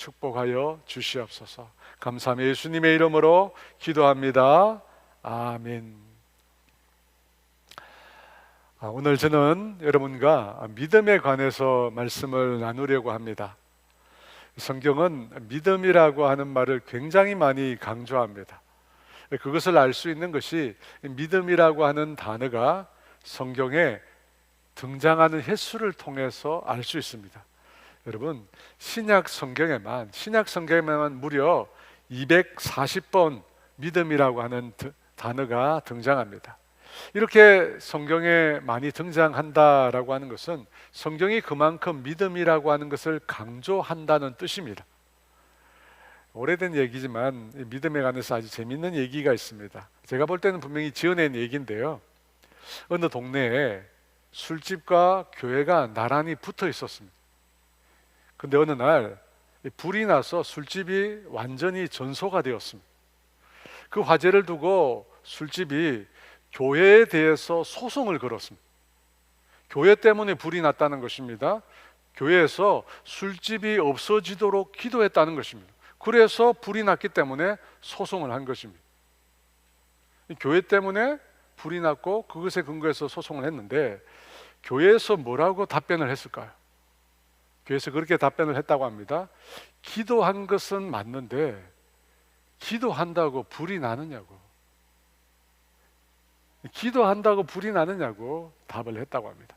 축복하여 주시옵소서. 감사하며 예수님의 이름으로 기도합니다. 아멘. 오늘 저는 여러분과 믿음에 관해서 말씀을 나누려고 합니다. 성경은 믿음이라고 하는 말을 굉장히 많이 강조합니다. 그것을 알 수 있는 것이 믿음이라고 하는 단어가 성경에 등장하는 횟수를 통해서 알 수 있습니다. 여러분, 신약 성경에만 무려 240번 믿음이라고 하는 단어가 등장합니다. 이렇게 성경에 많이 등장한다라고 하는 것은 성경이 그만큼 믿음이라고 하는 것을 강조한다는 뜻입니다. 오래된 얘기지만 믿음에 관해서 아주 재미있는 얘기가 있습니다. 제가 볼 때는 분명히 지어낸 얘기인데요. 어느 동네에 술집과 교회가 나란히 붙어 있었습니다. 근데 어느 날 불이 나서 술집이 완전히 전소가 되었습니다. 그 화재를 두고 술집이 교회에 대해서 소송을 걸었습니다. 교회 때문에 불이 났다는 것입니다. 교회에서 술집이 없어지도록 기도했다는 것입니다. 그래서 불이 났기 때문에 소송을 한 것입니다. 교회 때문에 불이 났고 그것에 근거해서 소송을 했는데 교회에서 뭐라고 답변을 했을까요? 교회에서 그렇게 답변을 했다고 합니다. 기도한 것은 맞는데 기도한다고 불이 나느냐고, 기도한다고 불이 나느냐고 답을 했다고 합니다.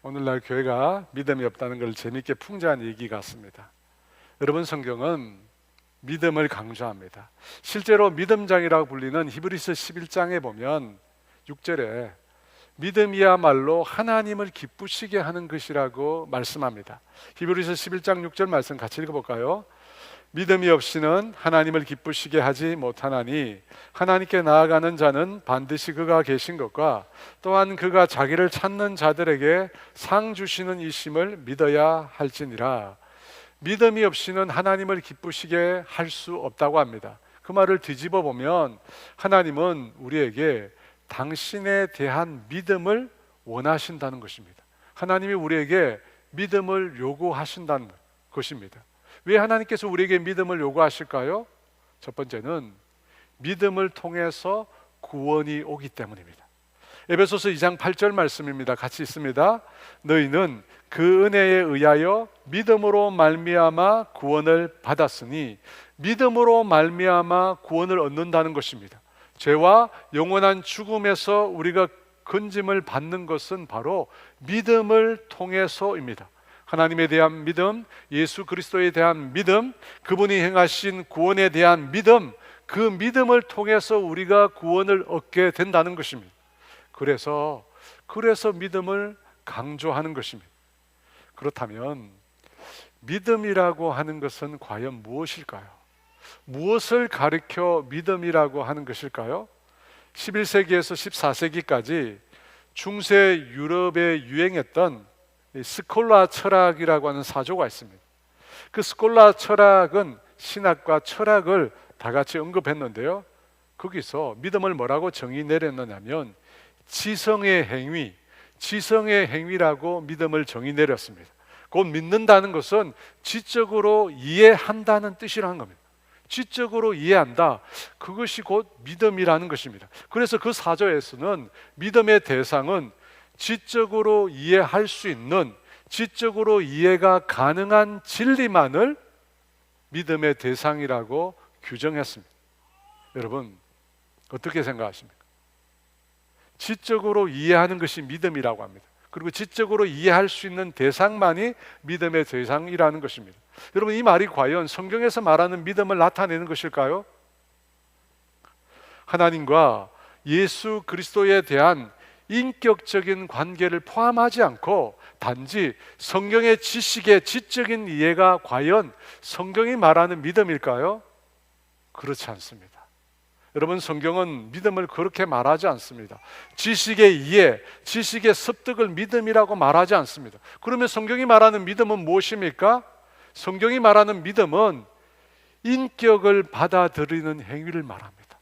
오늘날 교회가 믿음이 없다는 걸 재미있게 풍자한 얘기 같습니다. 여러분, 성경은 믿음을 강조합니다. 실제로 믿음장이라고 불리는 히브리서 11장에 보면 6절에 믿음이야말로 하나님을 기쁘시게 하는 것이라고 말씀합니다. 히브리서 11장 6절 말씀 같이 읽어볼까요? 믿음이 없이는 하나님을 기쁘시게 하지 못하나니 하나님께 나아가는 자는 반드시 그가 계신 것과 또한 그가 자기를 찾는 자들에게 상 주시는 이심을 믿어야 할지니라. 믿음이 없이는 하나님을 기쁘시게 할 수 없다고 합니다. 그 말을 뒤집어 보면 하나님은 우리에게 당신에 대한 믿음을 원하신다는 것입니다. 하나님이 우리에게 믿음을 요구하신다는 것입니다. 왜 하나님께서 우리에게 믿음을 요구하실까요? 첫 번째는 믿음을 통해서 구원이 오기 때문입니다. 에베소서 2장 8절 말씀입니다. 같이 있습니다. 너희는 그 은혜에 의하여 믿음으로 말미암아 구원을 받았으니, 믿음으로 말미암아 구원을 얻는다는 것입니다. 죄와 영원한 죽음에서 우리가 건짐을 받는 것은 바로 믿음을 통해서입니다. 하나님에 대한 믿음, 예수 그리스도에 대한 믿음, 그분이 행하신 구원에 대한 믿음, 그 믿음을 통해서 우리가 구원을 얻게 된다는 것입니다. 그래서 믿음을 강조하는 것입니다. 그렇다면 믿음이라고 하는 것은 과연 무엇일까요? 무엇을 가리켜 믿음이라고 하는 것일까요? 11세기에서 14세기까지 중세 유럽에 유행했던 스콜라 철학이라고 하는 사조가 있습니다. 그 스콜라 철학은 신학과 철학을 다 같이 언급했는데요, 거기서 믿음을 뭐라고 정의 내렸느냐면 지성의 행위라고 믿음을 정의 내렸습니다. 곧 믿는다는 것은 지적으로 이해한다는 뜻이라는 겁니다. 지적으로 이해한다, 그것이 곧 믿음이라는 것입니다. 그래서 그 사조에서는 믿음의 대상은 지적으로 이해할 수 있는, 지적으로 이해가 가능한 진리만을 믿음의 대상이라고 규정했습니다. 여러분, 어떻게 생각하십니까? 지적으로 이해하는 것이 믿음이라고 합니다. 그리고 지적으로 이해할 수 있는 대상만이 믿음의 대상이라는 것입니다. 여러분, 이 말이 과연 성경에서 말하는 믿음을 나타내는 것일까요? 하나님과 예수 그리스도에 대한 인격적인 관계를 포함하지 않고 단지 성경의 지식의 지적인 이해가 과연 성경이 말하는 믿음일까요? 그렇지 않습니다. 여러분, 성경은 믿음을 그렇게 말하지 않습니다. 지식의 이해, 지식의 습득을 믿음이라고 말하지 않습니다. 그러면 성경이 말하는 믿음은 무엇입니까? 성경이 말하는 믿음은 인격을 받아들이는 행위를 말합니다.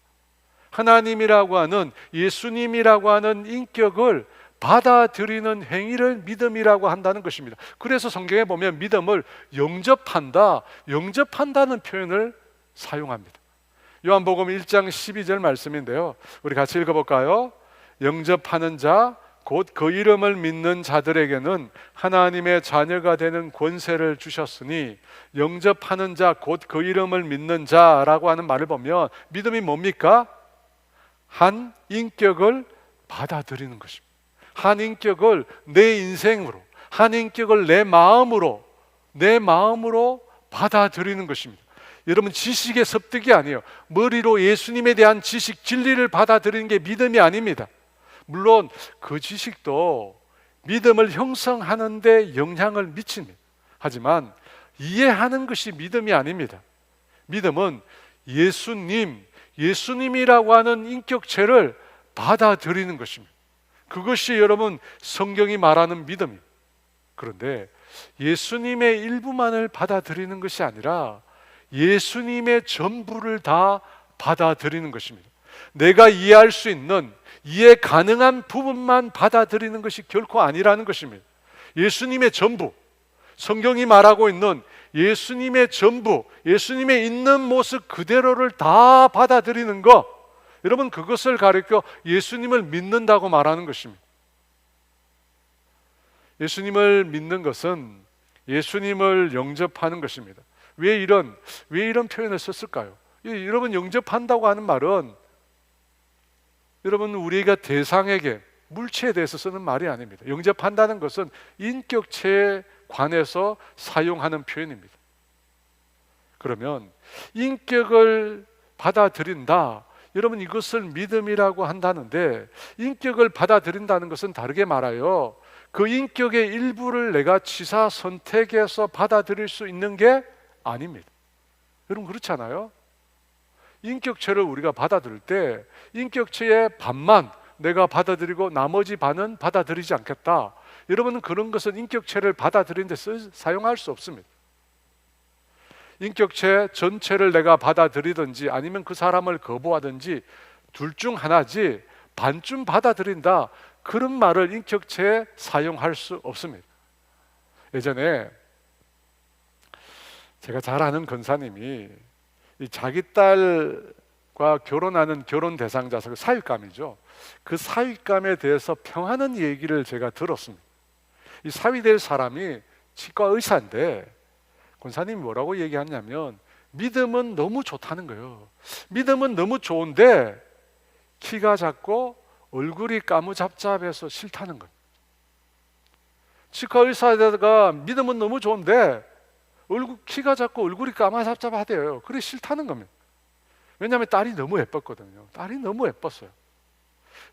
하나님이라고 하는, 예수님이라고 하는 인격을 받아들이는 행위를 믿음이라고 한다는 것입니다. 그래서 성경에 보면 믿음을 영접한다는 표현을 사용합니다. 요한복음 1장 12절 말씀인데요, 우리 같이 읽어볼까요? 영접하는 자 곧 그 이름을 믿는 자들에게는 하나님의 자녀가 되는 권세를 주셨으니, 영접하는 자 곧 그 이름을 믿는 자라고 하는 말을 보면 믿음이 뭡니까? 한 인격을 받아들이는 것입니다. 한 인격을 내 인생으로, 한 인격을 내 마음으로 받아들이는 것입니다. 여러분, 지식의 습득이 아니에요. 머리로 예수님에 대한 지식, 진리를 받아들이는 게 믿음이 아닙니다. 물론 그 지식도 믿음을 형성하는 데 영향을 미칩니다. 하지만 이해하는 것이 믿음이 아닙니다. 믿음은 예수님이라고 하는 인격체를 받아들이는 것입니다. 그것이 여러분 성경이 말하는 믿음입니다. 그런데 예수님의 일부만을 받아들이는 것이 아니라 예수님의 전부를 다 받아들이는 것입니다. 내가 이해할 수 있는, 이해 가능한 부분만 받아들이는 것이 결코 아니라는 것입니다. 예수님의 전부, 성경이 말하고 있는 예수님의 전부, 예수님의 있는 모습 그대로를 다 받아들이는 것, 여러분, 그것을 가리켜 예수님을 믿는다고 말하는 것입니다. 예수님을 믿는 것은 예수님을 영접하는 것입니다. 왜 이런 표현을 썼을까요? 여러분, 영접한다고 하는 말은 여러분, 우리가 대상에게, 물체에 대해서 쓰는 말이 아닙니다. 영접한다는 것은 인격체에 관해서 사용하는 표현입니다. 그러면 인격을 받아들인다, 여러분, 이것을 믿음이라고 한다는데, 인격을 받아들인다는 것은 다르게 말하여 그 인격의 일부를 내가 취사 선택해서 받아들일 수 있는 게 아닙니다. 여러분, 그렇잖아요? 인격체를 우리가 받아들일 때 인격체의 반만 내가 받아들이고 나머지 반은 받아들이지 않겠다, 여러분은 그런 것은 인격체를 받아들이는 데 사용할 수 없습니다. 인격체 전체를 내가 받아들이든지 아니면 그 사람을 거부하든지 둘 중 하나지, 반쯤 받아들인다, 그런 말을 인격체에 사용할 수 없습니다. 예전에 제가 잘 아는 권사님이 자기 딸과 결혼하는 결혼 대상자서, 그 사윗감이죠. 그 사윗감에 대해서 평하는 얘기를 제가 들었습니다. 이 사위될 사람이 치과 의사인데 권사님이 뭐라고 얘기하냐면, 믿음은 너무 좋다는 거예요. 믿음은 너무 좋은데 키가 작고 얼굴이 까무잡잡해서 싫다는 거예요. 치과 의사에다가 믿음은 너무 좋은데 키가 작고 얼굴이 까무잡잡하대요. 그래 싫다는 겁니다. 왜냐하면 딸이 너무 예뻤거든요. 딸이 너무 예뻤어요.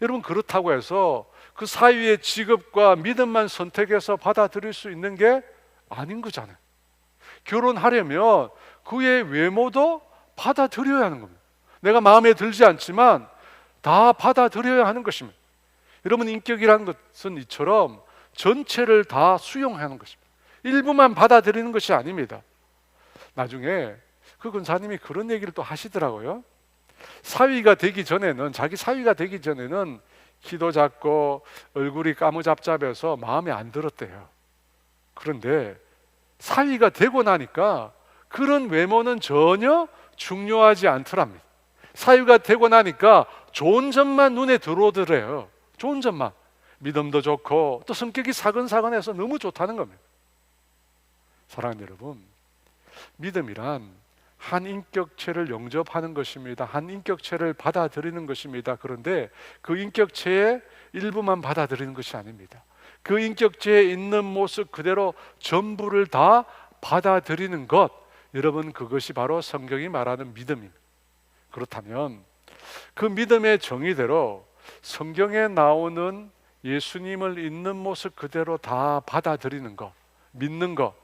여러분, 그렇다고 해서 그 사위의 직업과 믿음만 선택해서 받아들일 수 있는 게 아닌 거잖아요. 결혼하려면 그의 외모도 받아들여야 하는 겁니다. 내가 마음에 들지 않지만 다 받아들여야 하는 것입니다. 여러분, 인격이라는 것은 이처럼 전체를 다 수용하는 것입니다. 일부만 받아들이는 것이 아닙니다. 나중에 그 권사님이 그런 얘기를 또 하시더라고요. 자기 사위가 되기 전에는 키도 작고 얼굴이 까무잡잡해서 마음에 안 들었대요. 그런데 사위가 되고 나니까 그런 외모는 전혀 중요하지 않더랍니다. 사위가 되고 나니까 좋은 점만 눈에 들어오더래요. 좋은 점만. 믿음도 좋고 또 성격이 사근사근해서 너무 좋다는 겁니다. 사랑하는 여러분, 믿음이란 한 인격체를 영접하는 것입니다. 한 인격체를 받아들이는 것입니다. 그런데 그 인격체의 일부만 받아들이는 것이 아닙니다. 그 인격체에 있는 모습 그대로 전부를 다 받아들이는 것, 여러분, 그것이 바로 성경이 말하는 믿음입니다. 그렇다면 그 믿음의 정의대로 성경에 나오는 예수님을 있는 모습 그대로 다 받아들이는 것, 믿는 것,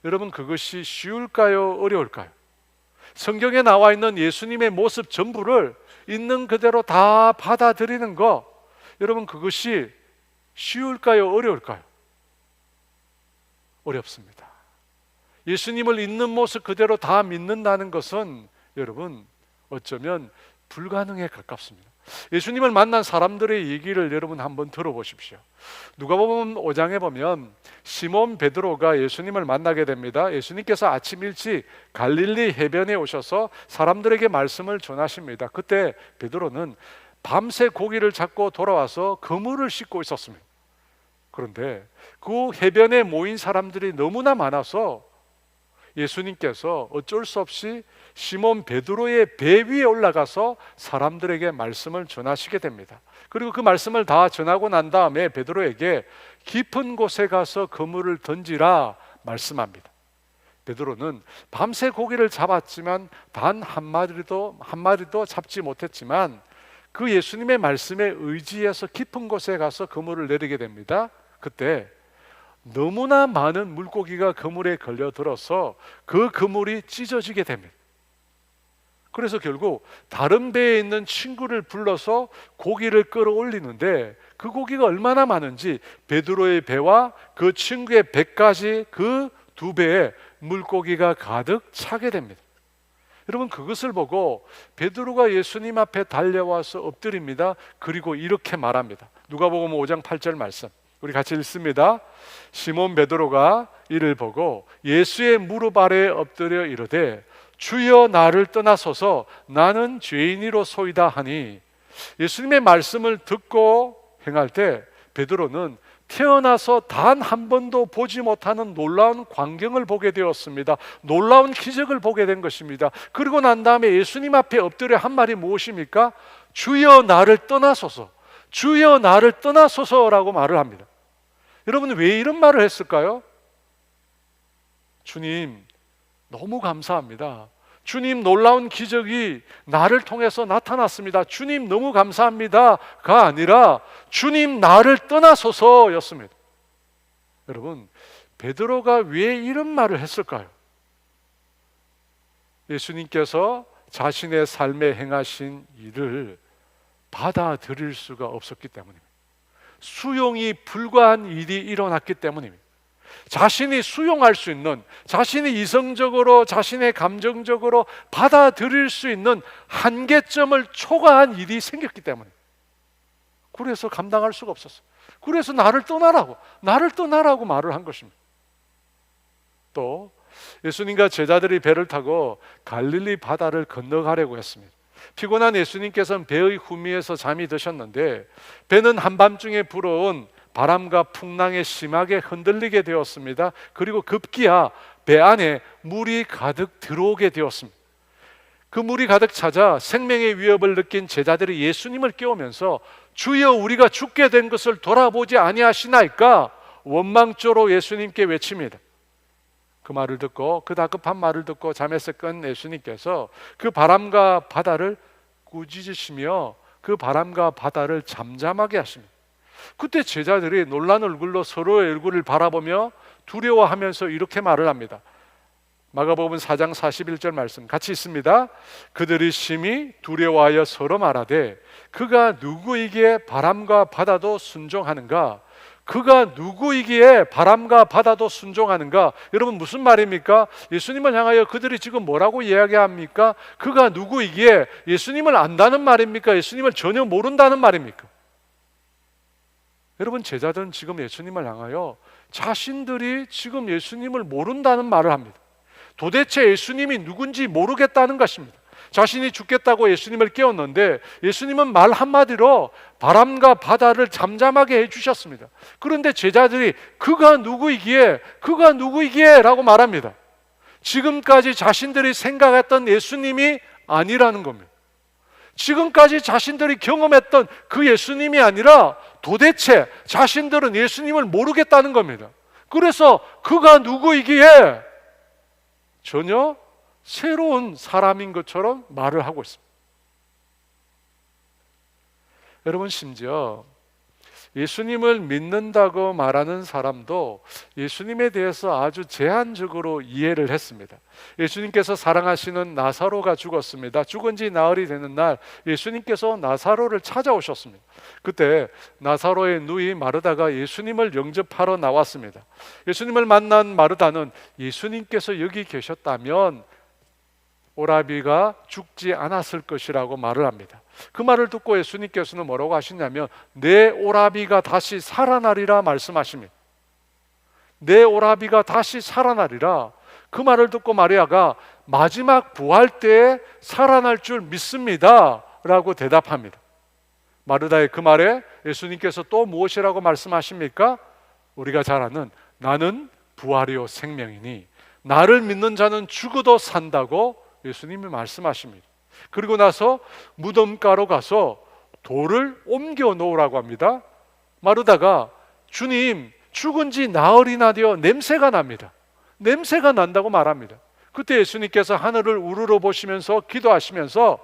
여러분, 그것이 쉬울까요? 어려울까요? 성경에 나와 있는 예수님의 모습 전부를 있는 그대로 다 받아들이는 것, 여러분, 그것이 쉬울까요? 어려울까요? 어렵습니다. 예수님을 있는 모습 그대로 다 믿는다는 것은 여러분, 어쩌면 불가능에 가깝습니다. 예수님을 만난 사람들의 얘기를 여러분 한번 들어보십시오. 누가복음 5장에 보면 시몬 베드로가 예수님을 만나게 됩니다. 예수님께서 아침 일찍 갈릴리 해변에 오셔서 사람들에게 말씀을 전하십니다. 그때 베드로는 밤새 고기를 잡고 돌아와서 그물을 씻고 있었습니다. 그런데 그 해변에 모인 사람들이 너무나 많아서 예수님께서 어쩔 수 없이 시몬 베드로의 배 위에 올라가서 사람들에게 말씀을 전하시게 됩니다. 그리고 그 말씀을 다 전하고 난 다음에 베드로에게 깊은 곳에 가서 그물을 던지라 말씀합니다. 베드로는 밤새 고기를 잡았지만 단 한 마리도 잡지 못했지만 그 예수님의 말씀에 의지해서 깊은 곳에 가서 그물을 내리게 됩니다. 그때 너무나 많은 물고기가 그물에 걸려들어서 그 그물이 찢어지게 됩니다. 그래서 결국 다른 배에 있는 친구를 불러서 고기를 끌어올리는데 그 고기가 얼마나 많은지 베드로의 배와 그 친구의 배까지 그 두 배에 물고기가 가득 차게 됩니다. 여러분, 그것을 보고 베드로가 예수님 앞에 달려와서 엎드립니다. 그리고 이렇게 말합니다. 누가복음 5장 8절 말씀 우리 같이 읽습니다. 시몬 베드로가 이를 보고 예수의 무릎 아래에 엎드려 이르되 주여 나를 떠나소서 나는 죄인이로소이다 하니, 예수님의 말씀을 듣고 행할 때 베드로는 태어나서 단 한 번도 보지 못하는 놀라운 광경을 보게 되었습니다. 놀라운 기적을 보게 된 것입니다. 그리고 난 다음에 예수님 앞에 엎드려 한 말이 무엇입니까? 주여 나를 떠나소서, 주여 나를 떠나소서라고 말을 합니다. 여러분, 왜 이런 말을 했을까요? 주님 너무 감사합니다. 주님 놀라운 기적이 나를 통해서 나타났습니다. 주님 너무 감사합니다가 아니라 주님 나를 떠나소서였습니다. 여러분, 베드로가 왜 이런 말을 했을까요? 예수님께서 자신의 삶에 행하신 일을 받아들일 수가 없었기 때문입니다. 수용이 불가한 일이 일어났기 때문입니다. 자신이 수용할 수 있는, 자신이 이성적으로 자신의 감정적으로 받아들일 수 있는 한계점을 초과한 일이 생겼기 때문에, 그래서 감당할 수가 없었어요. 그래서 나를 떠나라고 말을 한 것입니다. 또 예수님과 제자들이 배를 타고 갈릴리 바다를 건너가려고 했습니다. 피곤한 예수님께서는 배의 후미에서 잠이 드셨는데 배는 한밤중에 불어온 바람과 풍랑에 심하게 흔들리게 되었습니다. 그리고 급기야 배 안에 물이 가득 들어오게 되었습니다. 그 물이 가득 차자 생명의 위협을 느낀 제자들이 예수님을 깨우면서 주여 우리가 죽게 된 것을 돌아보지 아니하시나이까 원망조로 예수님께 외칩니다. 그 말을 듣고, 그 다급한 말을 듣고 잠에서 깬 예수님께서 그 바람과 바다를 꾸짖으시며 그 바람과 바다를 잠잠하게 하십니다. 그때 제자들이 놀란 얼굴로 서로의 얼굴을 바라보며 두려워하면서 이렇게 말을 합니다. 마가복음 4장 41절 말씀 같이 있습니다. 그들이 심히 두려워하여 서로 말하되 그가 누구이기에 바람과 바다도 순종하는가? 그가 누구이기에 바람과 바다도 순종하는가? 여러분, 무슨 말입니까? 예수님을 향하여 그들이 지금 뭐라고 이야기합니까? 그가 누구이기에 예수님을 안다는 말입니까? 예수님을 전혀 모른다는 말입니까? 여러분, 제자들은 지금 예수님을 향하여 자신들이 지금 예수님을 모른다는 말을 합니다. 도대체 예수님이 누군지 모르겠다는 것입니다. 자신이 죽겠다고 예수님을 깨웠는데 예수님은 말 한마디로 바람과 바다를 잠잠하게 해주셨습니다. 그런데 제자들이 그가 누구이기에 라고 말합니다. 지금까지 자신들이 생각했던 예수님이 아니라는 겁니다. 지금까지 자신들이 경험했던 그 예수님이 아니라 도대체 자신들은 예수님을 모르겠다는 겁니다. 그래서 그가 누구이기에 전혀 새로운 사람인 것처럼 말을 하고 있습니다. 여러분, 심지어 예수님을 믿는다고 말하는 사람도 예수님에 대해서 아주 제한적으로 이해를 했습니다. 예수님께서 사랑하시는 나사로가 죽었습니다. 죽은 지 나흘이 되는 날 예수님께서 나사로를 찾아오셨습니다. 그때 나사로의 누이 마르다가 예수님을 영접하러 나왔습니다. 예수님을 만난 마르다는 예수님께서 여기 계셨다면 오라비가 죽지 않았을 것이라고 말을 합니다. 그 말을 듣고 예수님께서는 뭐라고 하시냐면 내 오라비가 다시 살아나리라 말씀하십니다. 내 오라비가 다시 살아나리라. 그 말을 듣고 마리아가 마지막 부활 때에 살아날 줄 믿습니다 라고 대답합니다. 마르다의 그 말에 예수님께서 또 무엇이라고 말씀하십니까? 우리가 잘 아는 나는 부활이요 생명이니 나를 믿는 자는 죽어도 산다고 예수님이 말씀하십니다. 그리고 나서 무덤가로 가서 돌을 옮겨 놓으라고 합니다. 마르다가 주님 죽은 지 나흘이나 되어 냄새가 납니다. 냄새가 난다고 말합니다. 그때 예수님께서 하늘을 우러러 보시면서 기도하시면서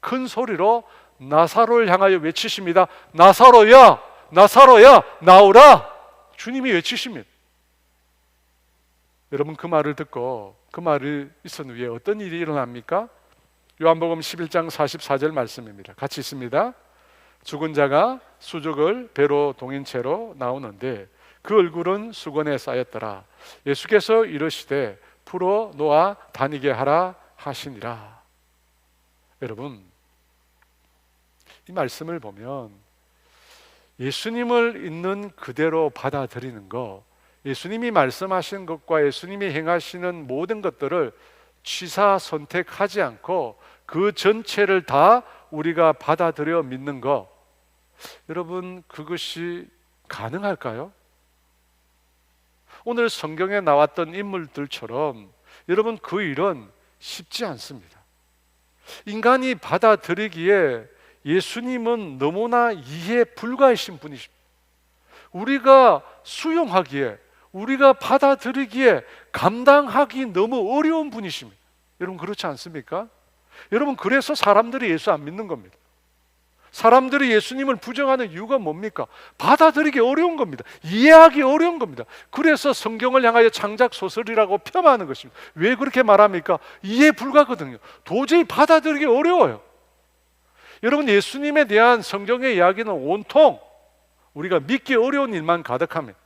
큰 소리로 나사로를 향하여 외치십니다. 나사로야, 나사로야, 나오라. 주님이 외치십니다. 여러분 그 말을 듣고 그 말이 있은 후에 어떤 일이 일어납니까? 요한복음 11장 44절 말씀입니다. 같이 있습니다. 죽은 자가 수족을 배로 동인 채로 나오는데 그 얼굴은 수건에 쌓였더라. 예수께서 이르시되 풀어 놓아 다니게 하라 하시니라. 여러분 이 말씀을 보면 예수님을 있는 그대로 받아들이는 것, 예수님이 말씀하신 것과 예수님이 행하시는 모든 것들을 취사 선택하지 않고 그 전체를 다 우리가 받아들여 믿는 것, 여러분 그것이 가능할까요? 오늘 성경에 나왔던 인물들처럼 여러분 그 일은 쉽지 않습니다. 인간이 받아들이기에 예수님은 너무나 이해 불가이신 분이십니다. 우리가 수용하기에, 우리가 받아들이기에 감당하기 너무 어려운 분이십니다. 여러분 그렇지 않습니까? 여러분 그래서 사람들이 예수 안 믿는 겁니다. 사람들이 예수님을 부정하는 이유가 뭡니까? 받아들이기 어려운 겁니다. 이해하기 어려운 겁니다. 그래서 성경을 향하여 창작 소설이라고 폄하하는 것입니다. 왜 그렇게 말합니까? 이해 불가거든요. 도저히 받아들이기 어려워요. 여러분 예수님에 대한 성경의 이야기는 온통 우리가 믿기 어려운 일만 가득합니다.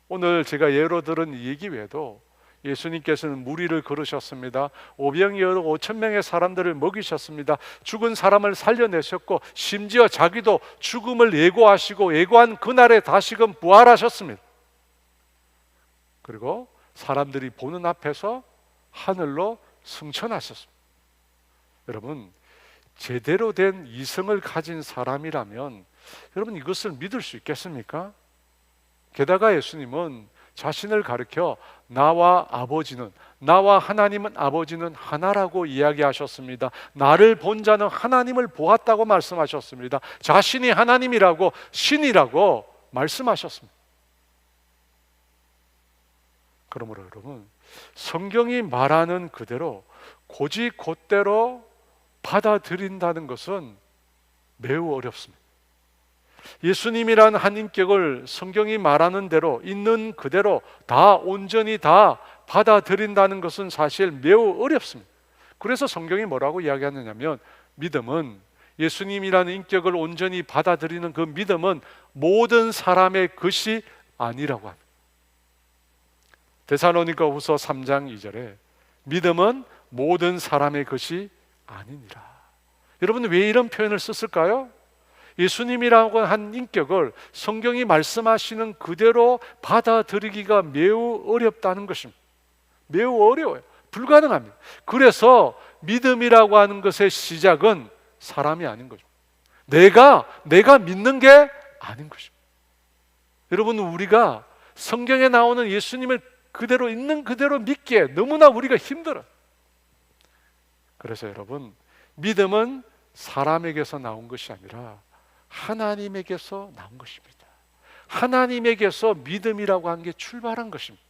오늘 제가 예로 들은 얘기 외에도 예수님께서는 무리를 걸으셨습니다. 오병이어 5천 명의 사람들을 먹이셨습니다. 죽은 사람을 살려내셨고 심지어 자기도 죽음을 예고하시고 예고한 그날에 다시금 부활하셨습니다. 그리고 사람들이 보는 앞에서 하늘로 승천하셨습니다. 여러분 제대로 된 이성을 가진 사람이라면 여러분 이것을 믿을 수 있겠습니까? 게다가 예수님은 자신을 가리켜 나와 아버지는, 나와 하나님은 아버지는 하나라고 이야기하셨습니다. 나를 본 자는 하나님을 보았다고 말씀하셨습니다. 자신이 하나님이라고 신이라고 말씀하셨습니다. 그러므로 여러분 성경이 말하는 그대로 곧이곧대로 받아들인다는 것은 매우 어렵습니다. 예수님이란 한 인격을 성경이 말하는 대로 있는 그대로 다 온전히 다 받아들인다는 것은 사실 매우 어렵습니다. 그래서 성경이 뭐라고 이야기하느냐면 믿음은 예수님이라는 인격을 온전히 받아들이는 그 믿음은 모든 사람의 것이 아니라고 합니다. 데살로니가후서 3장 2절에 믿음은 모든 사람의 것이 아니니라. 여러분 왜 이런 표현을 썼을까요? 예수님이라고 한 인격을 성경이 말씀하시는 그대로 받아들이기가 매우 어렵다는 것입니다. 매우 어려워요. 불가능합니다. 그래서 믿음이라고 하는 것의 시작은 사람이 아닌 거죠. 내가 믿는 게 아닌 것입니다. 여러분 우리가 성경에 나오는 예수님을 그대로 있는 그대로 믿기에 너무나 우리가 힘들어요. 그래서 여러분 믿음은 사람에게서 나온 것이 아니라 하나님에게서 나온 것입니다. 하나님에게서 믿음이라고 한 게 출발한 것입니다.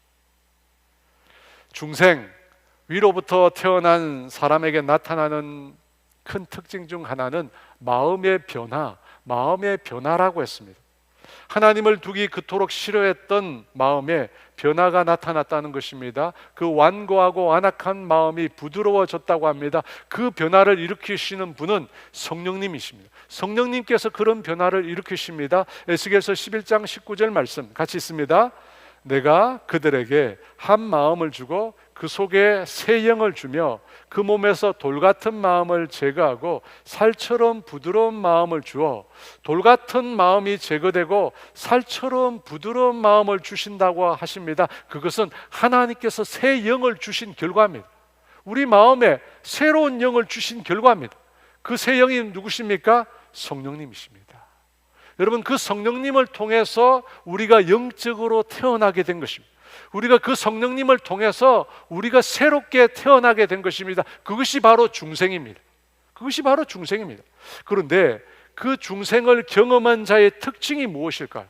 중생, 위로부터 태어난 사람에게 나타나는 큰 특징 중 하나는 마음의 변화라고 했습니다. 하나님을 두기 그토록 싫어했던 마음에 변화가 나타났다는 것입니다. 그 완고하고 완악한 마음이 부드러워졌다고 합니다. 그 변화를 일으키시는 분은 성령님이십니다. 성령님께서 그런 변화를 일으키십니다. 에스겔서 11장 19절 말씀 같이 있습니다. 내가 그들에게 한 마음을 주고 그 속에 새 영을 주며 그 몸에서 돌 같은 마음을 제거하고 살처럼 부드러운 마음을 주어 돌 같은 마음이 제거되고 살처럼 부드러운 마음을 주신다고 하십니다. 그것은 하나님께서 새 영을 주신 결과입니다. 우리 마음에 새로운 영을 주신 결과입니다. 그 새 영이 누구십니까? 성령님이십니다. 여러분, 그 성령님을 통해서 우리가 영적으로 태어나게 된 것입니다. 우리가 그 성령님을 통해서 우리가 새롭게 태어나게 된 것입니다. 그것이 바로 중생입니다. 그것이 바로 중생입니다. 그런데 그 중생을 경험한 자의 특징이 무엇일까요?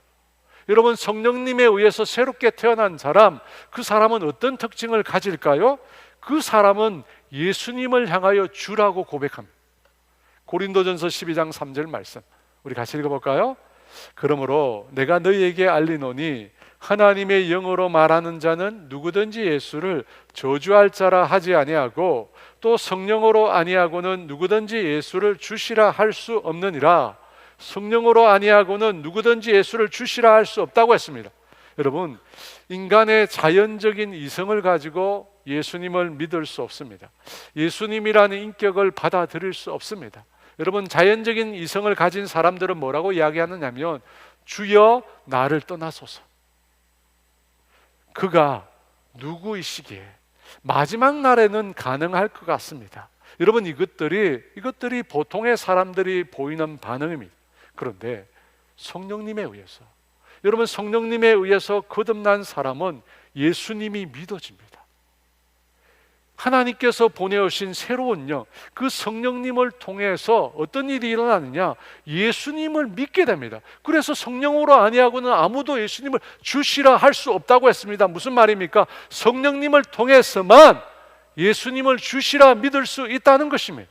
여러분, 성령님에 의해서 새롭게 태어난 사람, 그 사람은 어떤 특징을 가질까요? 그 사람은 예수님을 향하여 주라고 고백합니다. 고린도전서 12장 3절 말씀, 우리 같이 읽어볼까요? 그러므로 내가 너희에게 알리노니 하나님의 영으로 말하는 자는 누구든지 예수를 저주할 자라 하지 아니하고 또 성령으로 아니하고는 누구든지 예수를 주시라 할 수 없느니라. 성령으로 아니하고는 누구든지 예수를 주시라 할 수 없다고 했습니다. 여러분, 인간의 자연적인 이성을 가지고 예수님을 믿을 수 없습니다. 예수님이라는 인격을 받아들일 수 없습니다. 여러분, 자연적인 이성을 가진 사람들은 뭐라고 이야기하느냐면 주여 나를 떠나소서. 그가 누구이시기에 마지막 날에는 가능할 것 같습니다. 여러분, 이것들이 보통의 사람들이 보이는 반응입니다. 그런데 성령님에 의해서, 여러분, 성령님에 의해서 거듭난 사람은 예수님이 믿어집니다. 하나님께서 보내오신 새로운 영, 그 성령님을 통해서 어떤 일이 일어나느냐? 예수님을 믿게 됩니다. 그래서 성령으로 아니하고는 아무도 예수님을 주시라 할 수 없다고 했습니다. 무슨 말입니까? 성령님을 통해서만 예수님을 주시라 믿을 수 있다는 것입니다.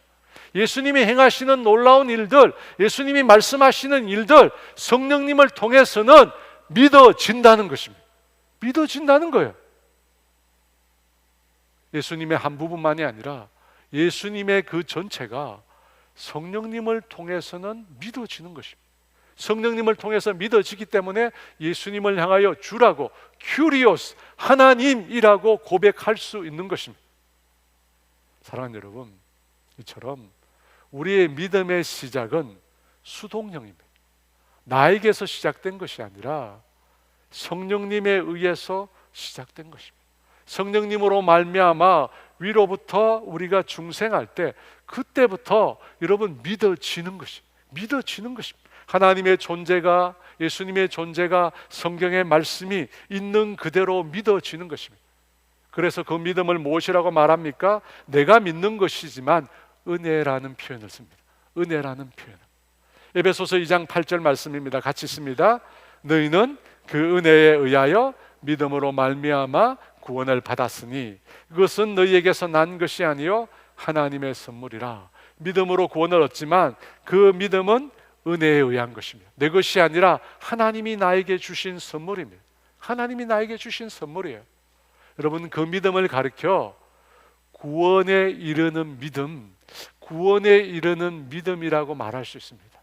예수님이 행하시는 놀라운 일들, 예수님이 말씀하시는 일들, 성령님을 통해서는 믿어진다는 것입니다. 믿어진다는 거예요. 예수님의 한 부분만이 아니라 예수님의 그 전체가 성령님을 통해서는 믿어지는 것입니다. 성령님을 통해서 믿어지기 때문에 예수님을 향하여 주라고, 큐리오스, 하나님이라고 고백할 수 있는 것입니다. 사랑하는 여러분, 이처럼 우리의 믿음의 시작은 수동령입니다. 나에게서 시작된 것이 아니라 성령님에 의해서 시작된 것입니다. 성령님으로 말미암아 위로부터 우리가 중생할 때, 그때부터 여러분 믿어지는 것입니다. 하나님의 존재가, 예수님의 존재가, 성경의 말씀이 있는 그대로 믿어지는 것입니다. 그래서 그 믿음을 무엇이라고 말합니까? 내가 믿는 것이지만 은혜라는 표현을 씁니다. 은혜라는 표현. 에베소서 2장 8절 말씀입니다. 같이 씁니다. 너희는 그 은혜에 의하여 믿음으로 말미암아 구원을 받았으니 그것은 너희에게서 난 것이 아니요 하나님의 선물이라. 믿음으로 구원을 얻지만 그 믿음은 은혜에 의한 것입니다. 내 것이 아니라 하나님이 나에게 주신 선물입니다. 하나님이 나에게 주신 선물이에요. 여러분, 그 믿음을 가리켜 구원에 이르는 믿음, 구원에 이르는 믿음이라고 말할 수 있습니다.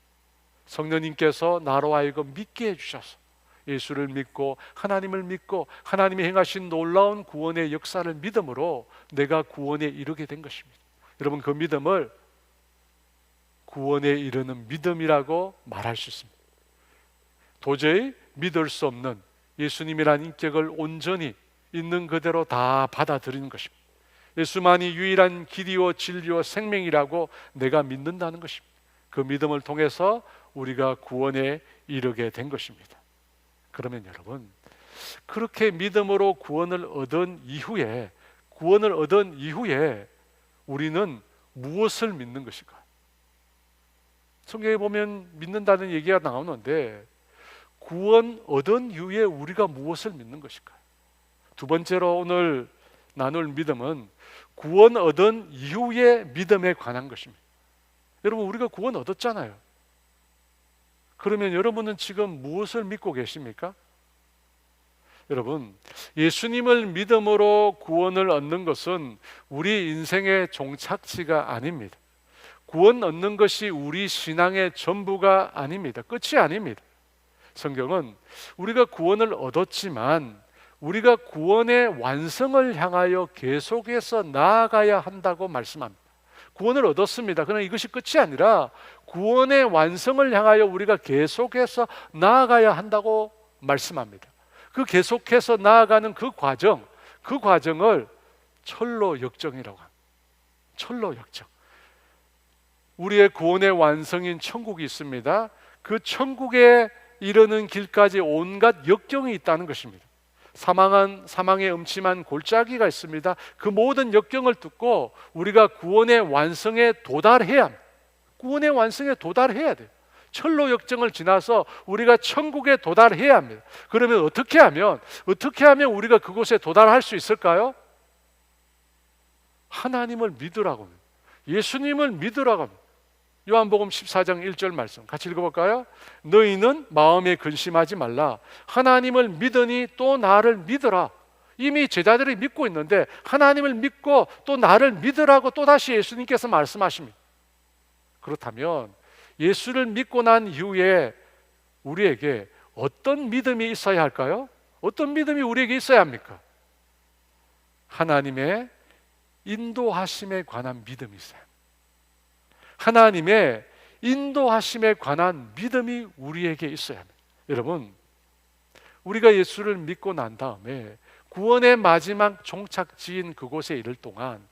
성령님께서 나로 하여금 믿게 해주셔서 예수를 믿고 하나님을 믿고 하나님이 행하신 놀라운 구원의 역사를 믿음으로 내가 구원에 이르게 된 것입니다. 여러분, 그 믿음을 구원에 이르는 믿음이라고 말할 수 있습니다. 도저히 믿을 수 없는 예수님이라는 인격을 온전히 있는 그대로 다 받아들이는 것입니다. 예수만이 유일한 길이요 진리요 생명이라고 내가 믿는다는 것입니다. 그 믿음을 통해서 우리가 구원에 이르게 된 것입니다. 그러면 여러분, 그렇게 믿음으로 구원을 얻은 이후에 우리는 무엇을 믿는 것일까? 성경에 보면 믿는다는 얘기가 나오는데 구원 얻은 이후에 우리가 무엇을 믿는 것일까? 두 번째로 오늘 나눌 믿음은 구원 얻은 이후의 믿음에 관한 것입니다. 여러분, 우리가 구원 얻었잖아요. 그러면 여러분은 지금 무엇을 믿고 계십니까? 여러분, 예수님을 믿음으로 구원을 얻는 것은 우리 인생의 종착지가 아닙니다. 구원 얻는 것이 우리 신앙의 전부가 아닙니다. 끝이 아닙니다. 성경은 우리가 구원을 얻었지만 우리가 구원의 완성을 향하여 계속해서 나아가야 한다고 말씀합니다. 구원을 얻었습니다. 그러나 이것이 끝이 아니라 구원의 완성을 향하여 우리가 계속해서 나아가야 한다고 말씀합니다. 그 계속해서 나아가는 그 과정을 철로 역정이라고 합니다. 철로 역정. 우리의 구원의 완성인 천국이 있습니다. 그 천국에 이르는 길까지 온갖 역경이 있다는 것입니다. 사망의 음침한 골짜기가 있습니다. 그 모든 역경을 뚫고 우리가 구원의 완성에 도달해야 합니다. 구원의 완성에 도달해야 돼요. 철로 역정을 지나서 우리가 천국에 도달해야 합니다. 그러면 어떻게 하면 우리가 그곳에 도달할 수 있을까요? 하나님을 믿으라고 합니다. 예수님을 믿으라고 합니다. 요한복음 14장 1절 말씀 같이 읽어볼까요? 너희는 마음에 근심하지 말라. 하나님을 믿으니 또 나를 믿으라. 이미 제자들이 믿고 있는데 하나님을 믿고 또 나를 믿으라고 또다시 예수님께서 말씀하십니다. 그렇다면 예수를 믿고 난 이후에 우리에게 어떤 믿음이 있어야 할까요? 어떤 믿음이 우리에게 있어야 합니까? 하나님의 인도하심에 관한 믿음이 있어요. 하나님의 인도하심에 관한 믿음이 우리에게 있어야 합니다. 여러분, 우리가 예수를 믿고 난 다음에 구원의 마지막 종착지인 그곳에 이를 동안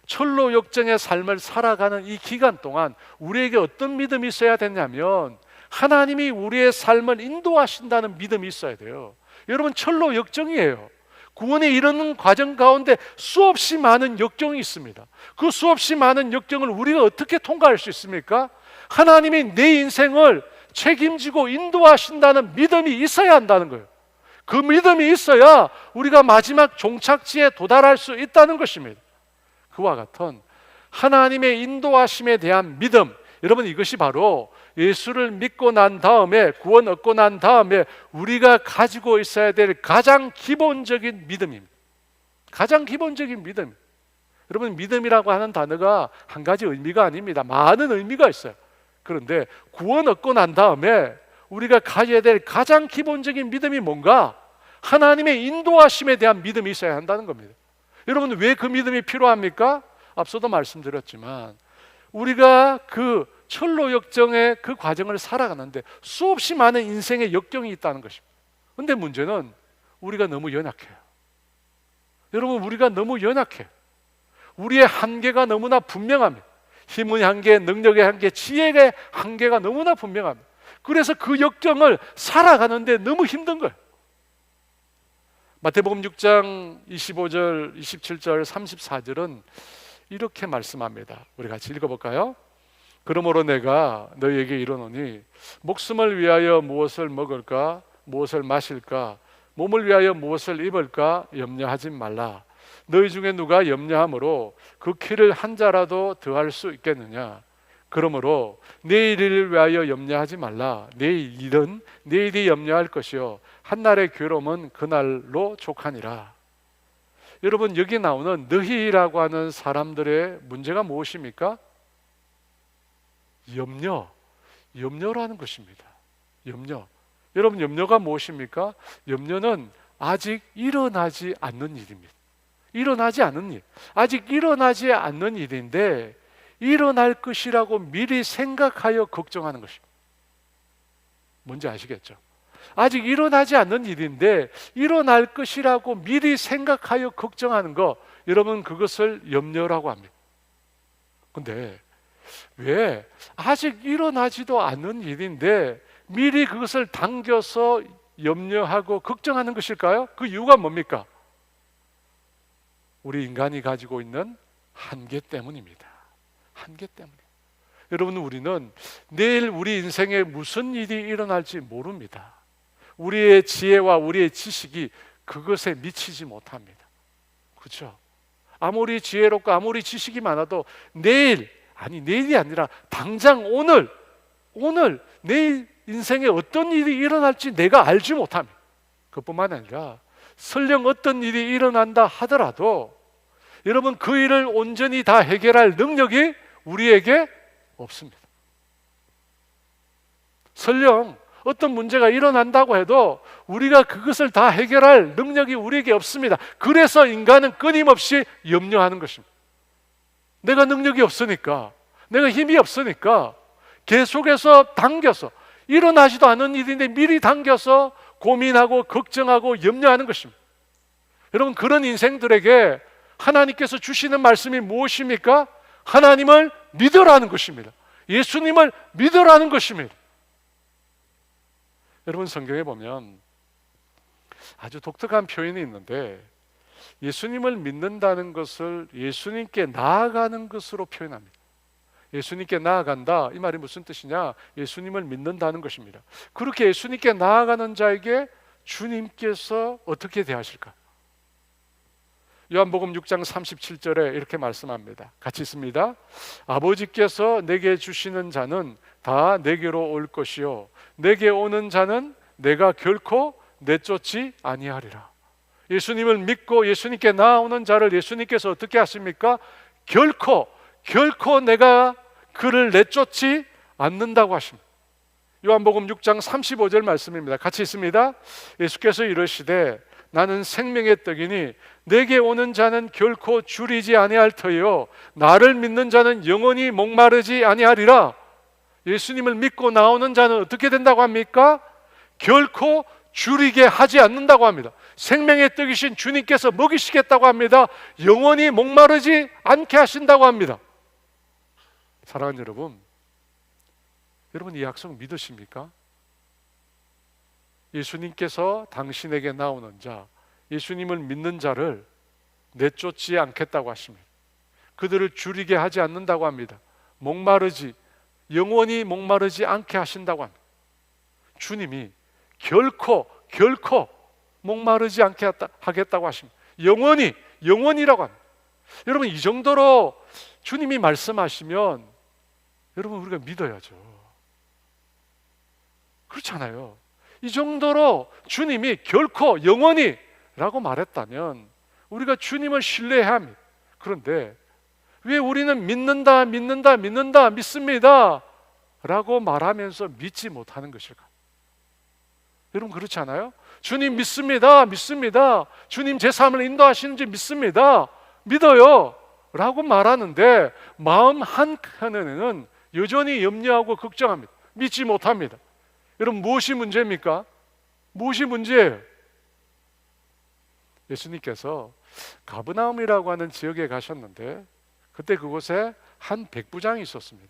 철로 역정의 삶을 살아가는 이 기간 동안 우리에게 어떤 믿음이 있어야 되냐면 하나님이 우리의 삶을 인도하신다는 믿음이 있어야 돼요. 여러분, 철로 역정이에요. 구원에 이르는 과정 가운데 수없이 많은 역경이 있습니다. 그 수없이 많은 역경을 우리가 어떻게 통과할 수 있습니까? 하나님이 내 인생을 책임지고 인도하신다는 믿음이 있어야 한다는 거예요. 그 믿음이 있어야 우리가 마지막 종착지에 도달할 수 있다는 것입니다. 그와 같은 하나님의 인도하심에 대한 믿음, 여러분, 이것이 바로 예수를 믿고 난 다음에, 구원 얻고 난 다음에 우리가 가지고 있어야 될 가장 기본적인 믿음입니다. 가장 기본적인 믿음. 여러분, 믿음이라고 하는 단어가 한 가지 의미가 아닙니다. 많은 의미가 있어요. 그런데 구원 얻고 난 다음에 우리가 가져야 될 가장 기본적인 믿음이 뭔가? 하나님의 인도하심에 대한 믿음이 있어야 한다는 겁니다. 여러분, 왜 그 믿음이 필요합니까? 앞서도 말씀드렸지만 우리가 그 철로 역정의 그 과정을 살아가는데 수없이 많은 인생의 역경이 있다는 것입니다. 그런데 문제는 우리가 너무 연약해요. 여러분, 우리가 너무 연약해요. 우리의 한계가 너무나 분명합니다. 힘의 한계, 능력의 한계, 지혜의 한계가 너무나 분명합니다. 그래서 그 역경을 살아가는데 너무 힘든 거예요. 마태복음 6장 25절, 27절, 34절은 이렇게 말씀합니다. 우리 같이 읽어볼까요? 그러므로 내가 너희에게 이르노니 목숨을 위하여 무엇을 먹을까, 무엇을 마실까, 몸을 위하여 무엇을 입을까 염려하지 말라. 너희 중에 누가 염려함으로 그 키를 한 자라도 더할 수 있겠느냐? 그러므로 내일을 위하여 염려하지 말라. 내일 일은 내일이 염려할 것이요 한날의 괴로움은 그날로 족하니라. 여러분, 여기 나오는 너희라고 하는 사람들의 문제가 무엇입니까? 염려라는 것입니다. 염려. 여러분, 염려가 무엇입니까? 염려는 아직 일어나지 않는 일입니다. 일어나지 않는 일. 아직 일어나지 않는 일인데 일어날 것이라고 미리 생각하여 걱정하는 것입니다. 뭔지 아시겠죠? 아직 일어나지 않는 일인데 일어날 것이라고 미리 생각하여 걱정하는 거, 여러분, 그것을 염려라고 합니다. 근데 왜 아직 일어나지도 않는 일인데 미리 그것을 당겨서 염려하고 걱정하는 것일까요? 그 이유가 뭡니까? 우리 인간이 가지고 있는 한계 때문입니다. 한계 때문에. 여러분, 우리는 내일 우리 인생에 무슨 일이 일어날지 모릅니다. 우리의 지혜와 우리의 지식이 그것에 미치지 못합니다. 그렇죠? 아무리 지혜롭고 아무리 지식이 많아도 내일이 아니라 당장 오늘 내일 인생에 어떤 일이 일어날지 내가 알지 못합니다. 그뿐만 아니라 설령 어떤 일이 일어난다 하더라도 여러분, 그 일을 온전히 다 해결할 능력이 우리에게 없습니다. 설령 어떤 문제가 일어난다고 해도 우리가 그것을 다 해결할 능력이 우리에게 없습니다. 그래서 인간은 끊임없이 염려하는 것입니다. 내가 능력이 없으니까, 내가 힘이 없으니까 계속해서 당겨서, 일어나지도 않은 일인데 미리 당겨서 고민하고 걱정하고 염려하는 것입니다. 여러분, 그런 인생들에게 하나님께서 주시는 말씀이 무엇입니까? 하나님을 믿으라는 것입니다. 예수님을 믿으라는 것입니다. 여러분, 성경에 보면 아주 독특한 표현이 있는데, 예수님을 믿는다는 것을 예수님께 나아가는 것으로 표현합니다. 예수님께 나아간다, 이 말이 무슨 뜻이냐? 예수님을 믿는다는 것입니다. 그렇게 예수님께 나아가는 자에게 주님께서 어떻게 대하실까? 요한복음 6장 37절에 이렇게 말씀합니다. 같이 있습니다. 아버지께서 내게 주시는 자는 다 내게로 올 것이요 내게 오는 자는 내가 결코 내쫓지 아니하리라. 예수님을 믿고 예수님께 나아오는 자를 예수님께서 어떻게 하십니까? 결코 내가 그를 내쫓지 않는다고 하십니다. 요한복음 6장 35절 말씀입니다. 같이 있습니다. 예수께서 이르시되 나는 생명의 떡이니 내게 오는 자는 결코 줄이지 아니할 터이요 나를 믿는 자는 영원히 목마르지 아니하리라. 예수님을 믿고 나오는 자는 어떻게 된다고 합니까? 결코 줄이게 하지 않는다고 합니다. 생명의 떡이신 주님께서 먹이시겠다고 합니다. 영원히 목마르지 않게 하신다고 합니다. 사랑하는 여러분 이 약속 믿으십니까? 예수님께서 당신에게 나오는 자, 예수님을 믿는 자를 내쫓지 않겠다고 하십니다. 그들을 줄이게 하지 않는다고 합니다. 영원히 목마르지 않게 하신다고 합니다. 주님이 결코 목마르지 않게 하겠다고 하십니다. 영원이라고 합니다. 여러분, 이 정도로 주님이 말씀하시면 여러분 우리가 믿어야죠. 그렇잖아요. 이 정도로 주님이 결코 영원히라고 말했다면 우리가 주님을 신뢰해야 합니다. 그런데 왜 우리는 믿습니다 라고 말하면서 믿지 못하는 것일까? 여러분, 그렇지 않아요? 주님 믿습니다. 주님 제 삶을 인도하시는지 믿어요 라고 말하는데 마음 한켠에는 여전히 염려하고 걱정합니다. 믿지 못합니다. 여러분, 무엇이 문제입니까? 무엇이 문제예요? 예수님께서 가버나움이라고 하는 지역에 가셨는데 그때 그곳에 한 백부장이 있었습니다.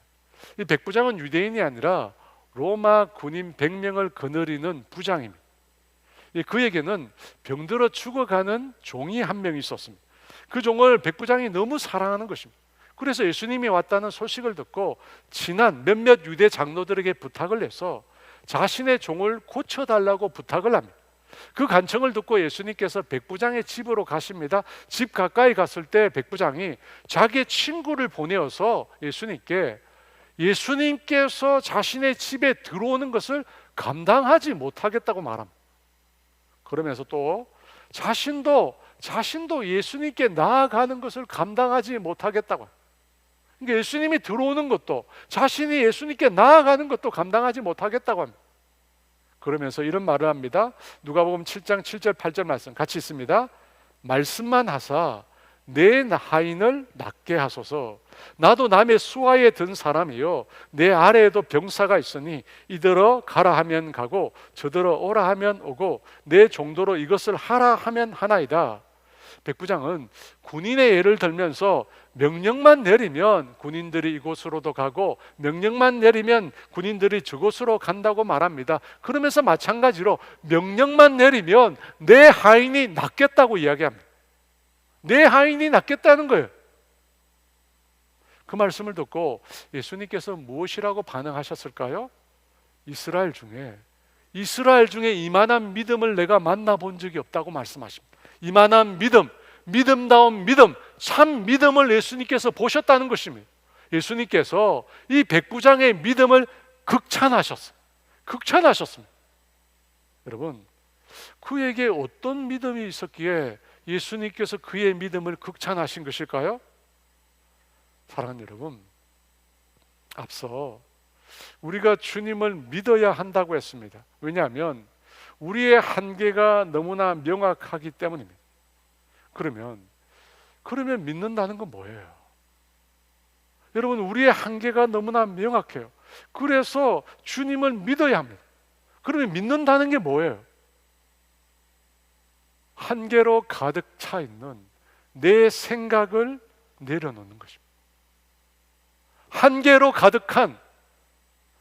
이 백부장은 유대인이 아니라 로마 군인 100명을 거느리는 부장입니다. 그에게는 병들어 죽어가는 종이 한 명 있었습니다. 그 종을 백부장이 너무 사랑하는 것입니다. 그래서 예수님이 왔다는 소식을 듣고 친한 몇몇 유대 장로들에게 부탁을 해서 자신의 종을 고쳐달라고 부탁을 합니다. 그 간청을 듣고 예수님께서 백부장의 집으로 가십니다. 집 가까이 갔을 때 백부장이 자기의 친구를 보내어서 예수님께서 자신의 집에 들어오는 것을 감당하지 못하겠다고 말합니다. 그러면서 또 자신도 예수님께 나아가는 것을 감당하지 못하겠다고 합니다. 그러니까 예수님이 들어오는 것도, 자신이 예수님께 나아가는 것도 감당하지 못하겠다고 합니다. 그러면서 이런 말을 합니다. 누가복음 7장 7절 8절 말씀 같이 있습니다. 말씀만 하사 내 하인을 낫게 하소서. 나도 남의 수하에 든 사람이요 내 아래에도 병사가 있으니 이더러 가라 하면 가고 저더러 오라 하면 오고 내 종도로 이것을 하라 하면 하나이다. 백부장은 군인의 예를 들면서 명령만 내리면 군인들이 이곳으로도 가고 명령만 내리면 군인들이 저곳으로 간다고 말합니다. 그러면서 마찬가지로 명령만 내리면 내 하인이 낫겠다고 이야기합니다. 내 하인이 낫겠다는 거예요. 그 말씀을 듣고 예수님께서 무엇이라고 반응하셨을까요? 이스라엘 중에 이만한 믿음을 내가 만나본 적이 없다고 말씀하십니다. 이만한 믿음다운 믿음, 참 믿음을 예수님께서 보셨다는 것입니다. 예수님께서 이 백부장의 믿음을 극찬하셨습니다. 여러분, 그에게 어떤 믿음이 있었기에 예수님께서 그의 믿음을 극찬하신 것일까요? 사랑하는 여러분, 앞서 우리가 주님을 믿어야 한다고 했습니다. 왜냐하면 우리의 한계가 너무나 명확하기 때문입니다. 그러면 믿는다는 건 뭐예요? 여러분, 우리의 한계가 너무나 명확해요. 그래서 주님을 믿어야 합니다. 그러면 믿는다는 게 뭐예요? 한계로 가득 차 있는 내 생각을 내려놓는 것입니다. 한계로 가득한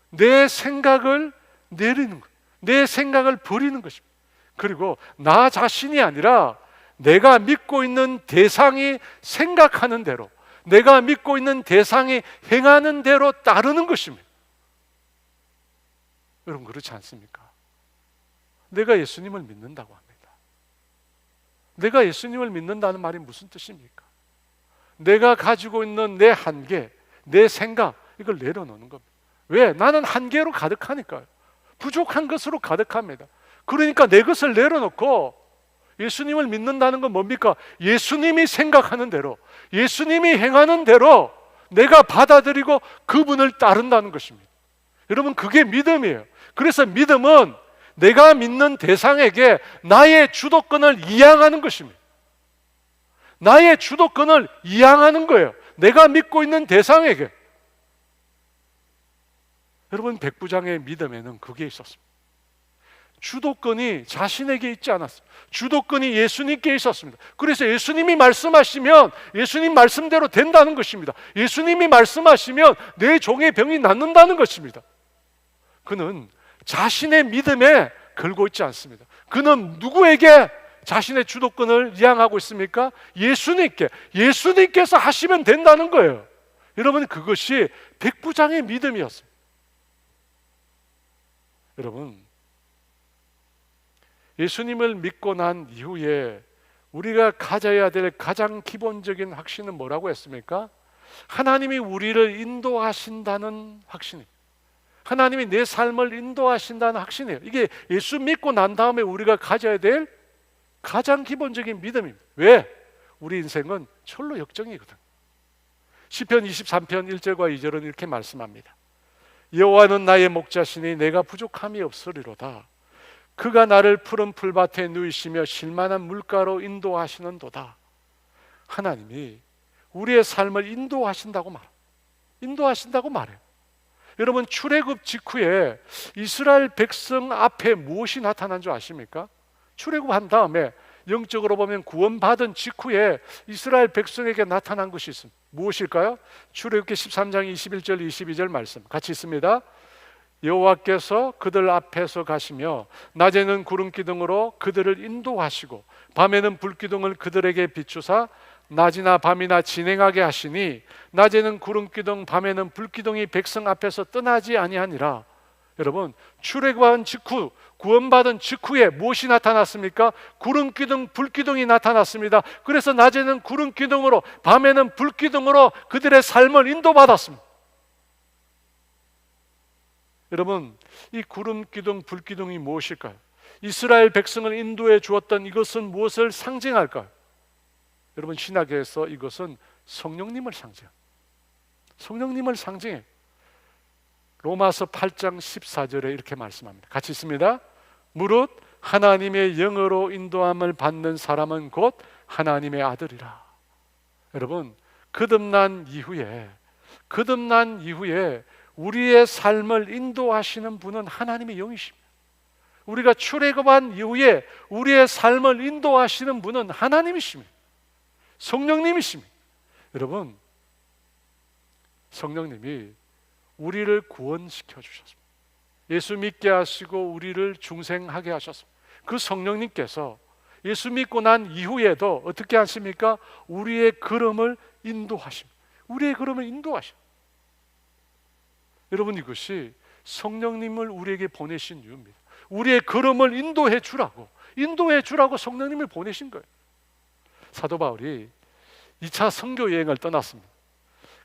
내 생각을 내리는 것, 내 생각을 버리는 것입니다. 그리고 나 자신이 아니라 내가 믿고 있는 대상이 생각하는 대로, 내가 믿고 있는 대상이 행하는 대로 따르는 것입니다. 여러분, 그렇지 않습니까? 내가 예수님을 믿는다고 합니다. 내가 예수님을 믿는다는 말이 무슨 뜻입니까? 내가 가지고 있는 내 한계, 내 생각, 이걸 내려놓는 겁니다. 왜? 나는 한계로 가득하니까요. 부족한 것으로 가득합니다. 그러니까 내 것을 내려놓고 예수님을 믿는다는 건 뭡니까? 예수님이 생각하는 대로, 예수님이 행하는 대로 내가 받아들이고 그분을 따른다는 것입니다. 여러분, 그게 믿음이에요. 그래서 믿음은 내가 믿는 대상에게 나의 주도권을 이양하는 것입니다. 나의 주도권을 이양하는 거예요. 내가 믿고 있는 대상에게. 여러분, 백부장의 믿음에는 그게 있었습니다. 주도권이 자신에게 있지 않았습니다. 주도권이 예수님께 있었습니다. 그래서 예수님이 말씀하시면 예수님 말씀대로 된다는 것입니다. 예수님이 말씀하시면 내 종의 병이 낫는다는 것입니다. 그는 자신의 믿음에 걸고 있지 않습니다. 그는 누구에게 자신의 주도권을 이양하고 있습니까? 예수님께. 예수님께서 하시면 된다는 거예요. 여러분, 그것이 백부장의 믿음이었습니다. 여러분, 예수님을 믿고 난 이후에 우리가 가져야 될 가장 기본적인 확신은 뭐라고 했습니까? 하나님이 우리를 인도하신다는 확신입니다. 하나님이 내 삶을 인도하신다는 확신이에요. 이게 예수 믿고 난 다음에 우리가 가져야 될 가장 기본적인 믿음입니다. 왜? 우리 인생은 철로 역정이거든. 시편 23편 1절과 2절은 이렇게 말씀합니다. 여호와는 나의 목자시니 내가 부족함이 없으리로다. 그가 나를 푸른 풀밭에 누이시며 쉴만한 물가로 인도하시는도다. 하나님이 우리의 삶을 인도하신다고 말해요. 여러분, 출애굽 직후에 이스라엘 백성 앞에 무엇이 나타난 줄 아십니까? 출애굽한 다음에 영적으로 보면 구원받은 직후에 이스라엘 백성에게 나타난 것이 있습니다. 무엇일까요? 출애굽기 13장 21절 22절 말씀 같이 있습니다. 여호와께서 그들 앞에서 가시며 낮에는 구름기둥으로 그들을 인도하시고 밤에는 불기둥을 그들에게 비추사 낮이나 밤이나 진행하게 하시니 낮에는 구름기둥 밤에는 불기둥이 백성 앞에서 떠나지 아니하니라. 여러분, 출애굽한 직후, 구원받은 직후에 무엇이 나타났습니까? 구름기둥, 불기둥이 나타났습니다. 그래서 낮에는 구름기둥으로 밤에는 불기둥으로 그들의 삶을 인도받았습니다. 여러분, 이 구름기둥, 불기둥이 무엇일까요? 이스라엘 백성을 인도해 주었던 이것은 무엇을 상징할까요? 여러분, 신학에서 이것은 성령님을 상징해요. 로마서 8장 14절에 이렇게 말씀합니다. 같이 있습니다. 무릇 하나님의 영으로 인도함을 받는 사람은 곧 하나님의 아들이라. 여러분, 거듭난 이후에 우리의 삶을 인도하시는 분은 하나님의 영이십니다. 우리가 출애굽한 이후에 우리의 삶을 인도하시는 분은 하나님이십니다. 성령님이십니다. 여러분, 성령님이 우리를 구원시켜 주셨습니다. 예수 믿게 하시고 우리를 중생하게 하셨습니다. 그 성령님께서 예수 믿고 난 이후에도 어떻게 하십니까? 우리의 걸음을 인도하십니다. 여러분, 이것이 성령님을 우리에게 보내신 이유입니다. 우리의 걸음을 인도해 주라고 성령님을 보내신 거예요. 사도 바울이 2차 선교 여행을 떠났습니다.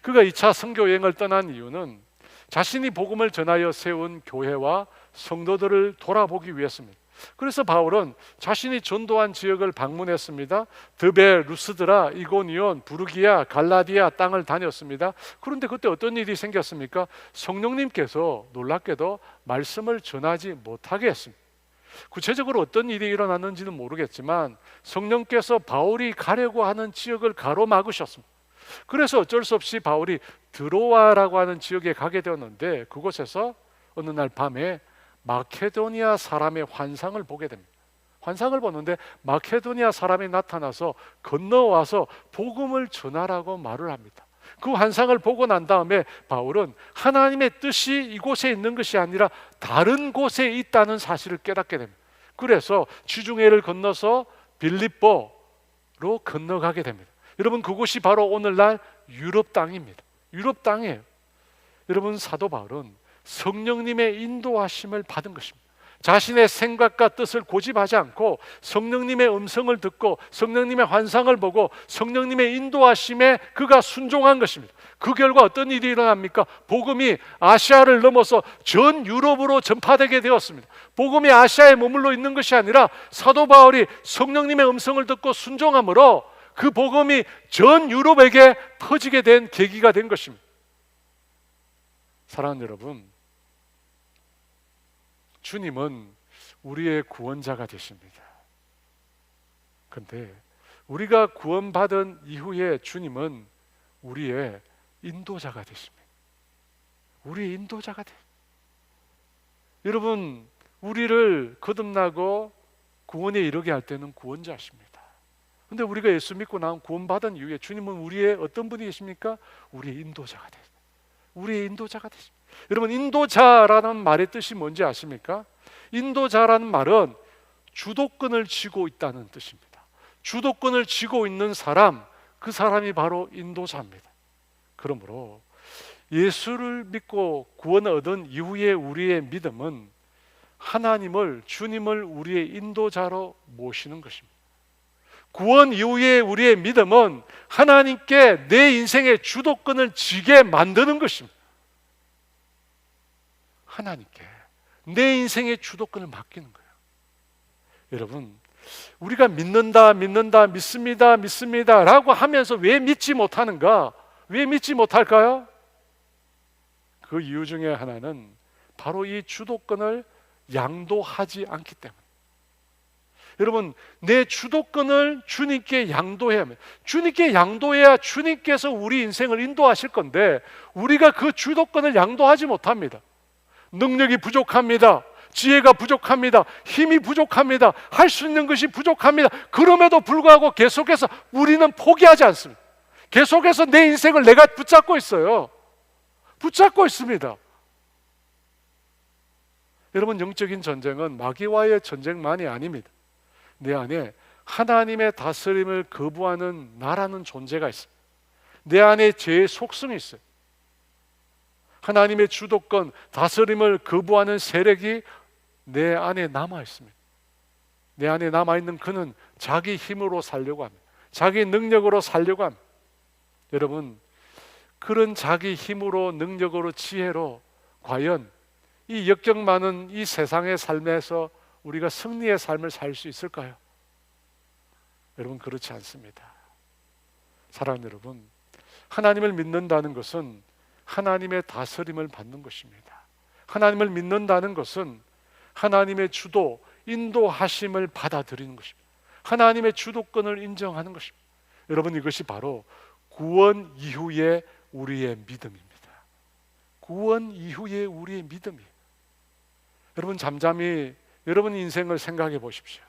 그가 2차 선교 여행을 떠난 이유는 자신이 복음을 전하여 세운 교회와 성도들을 돌아보기 위해서입니다. 그래서 바울은 자신이 전도한 지역을 방문했습니다. 드베, 루스드라, 이고니온, 부르기아, 갈라디아 땅을 다녔습니다. 그런데 그때 어떤 일이 생겼습니까? 성령님께서 놀랍게도 말씀을 전하지 못하게 했습니다. 구체적으로 어떤 일이 일어났는지는 모르겠지만 성령께서 바울이 가려고 하는 지역을 가로막으셨습니다. 그래서 어쩔 수 없이 바울이 드로아라고 하는 지역에 가게 되었는데, 그곳에서 어느 날 밤에 마케도니아 사람의 환상을 보게 됩니다. 환상을 보는데 마케도니아 사람이 나타나서 건너와서 복음을 전하라고 말을 합니다. 그 환상을 보고 난 다음에 바울은 하나님의 뜻이 이곳에 있는 것이 아니라 다른 곳에 있다는 사실을 깨닫게 됩니다. 그래서 지중해를 건너서 빌립보로 건너가게 됩니다. 여러분, 그곳이 바로 오늘날 유럽 땅입니다. 유럽 땅이에요. 여러분, 사도 바울은 성령님의 인도하심을 받은 것입니다. 자신의 생각과 뜻을 고집하지 않고 성령님의 음성을 듣고 성령님의 환상을 보고 성령님의 인도하심에 그가 순종한 것입니다. 그 결과 어떤 일이 일어납니까? 복음이 아시아를 넘어서 전 유럽으로 전파되게 되었습니다. 복음이 아시아에 머물러 있는 것이 아니라 사도 바울이 성령님의 음성을 듣고 순종함으로 그 복음이 전 유럽에게 퍼지게 된 계기가 된 것입니다. 사랑하는 여러분, 주님은 우리의 구원자가 되십니다. 그런데 우리가 구원받은 이후에 주님은 우리의 인도자가 되십니다. 우리의 인도자가 되십니다. 여러분, 우리를 거듭나고 구원에 이르게 할 때는 구원자십니다. 그런데 우리가 예수 믿고 나온 구원받은 이후에 주님은 우리의 어떤 분이 계십니까? 우리의 인도자가 되십니다. 우리의 인도자가 되십니다. 여러분, 인도자라는 말의 뜻이 뭔지 아십니까? 인도자라는 말은 주도권을 쥐고 있다는 뜻입니다. 주도권을 쥐고 있는 사람, 그 사람이 바로 인도자입니다. 그러므로 예수를 믿고 구원을 얻은 이후에 우리의 믿음은 하나님을, 주님을 우리의 인도자로 모시는 것입니다. 구원 이후에 우리의 믿음은 하나님께 내 인생의 주도권을 쥐게 만드는 것입니다. 하나님께 내 인생의 주도권을 맡기는 거예요. 여러분, 우리가 믿는다, 믿습니다, 믿습니다 라고 하면서 왜 믿지 못하는가? 왜 믿지 못할까요? 그 이유 중에 하나는 바로 이 주도권을 양도하지 않기 때문에. 여러분, 내 주도권을 주님께 양도해야 합니다. 주님께 양도해야 주님께서 우리 인생을 인도하실 건데 우리가 그 주도권을 양도하지 못합니다. 능력이 부족합니다. 지혜가 부족합니다. 힘이 부족합니다. 할 수 있는 것이 부족합니다. 그럼에도 불구하고 계속해서 우리는 포기하지 않습니다. 계속해서 내 인생을 내가 붙잡고 있어요. 붙잡고 있습니다. 여러분, 영적인 전쟁은 마귀와의 전쟁만이 아닙니다. 내 안에 하나님의 다스림을 거부하는 나라는 존재가 있습니다. 내 안에 죄의 속성이 있어요. 하나님의 주도권, 다스림을 거부하는 세력이 내 안에 남아 있습니다. 내 안에 남아있는 그는 자기 힘으로 살려고 합니다. 자기 능력으로 살려고 합니다. 여러분, 그런 자기 힘으로, 능력으로, 지혜로 과연 이 역경 많은 이 세상의 삶에서 우리가 승리의 삶을 살 수 있을까요? 여러분, 그렇지 않습니다. 사랑하는 여러분, 하나님을 믿는다는 것은 하나님의 다스림을 받는 것입니다. 하나님을 믿는다는 것은 하나님의 주도, 인도하심을 받아들이는 것입니다. 하나님의 주도권을 인정하는 것입니다. 여러분, 이것이 바로 구원 이후의 우리의 믿음입니다. 구원 이후의 우리의 믿음이에요. 여러분, 잠잠히 여러분 인생을 생각해 보십시오.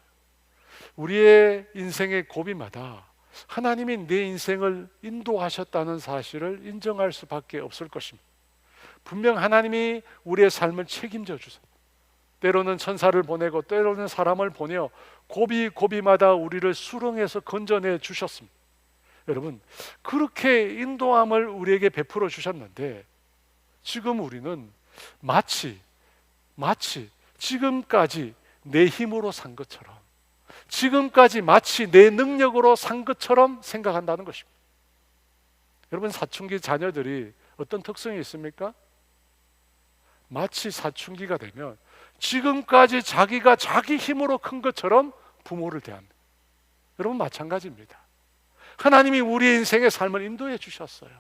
우리의 인생의 고비마다 하나님이 내 인생을 인도하셨다는 사실을 인정할 수밖에 없을 것입니다. 분명 하나님이 우리의 삶을 책임져 주세요. 때로는 천사를 보내고 때로는 사람을 보내어 고비마다 우리를 수렁에서 건져내 주셨습니다. 여러분, 그렇게 인도함을 우리에게 베풀어 주셨는데 지금 우리는 마치 지금까지 내 힘으로 산 것처럼, 지금까지 마치 내 능력으로 산 것처럼 생각한다는 것입니다. 여러분, 사춘기 자녀들이 어떤 특성이 있습니까? 마치 사춘기가 되면 지금까지 자기가 자기 힘으로 큰 것처럼 부모를 대합니다. 여러분 마찬가지입니다. 하나님이 우리의 인생의 삶을 인도해 주셨어요.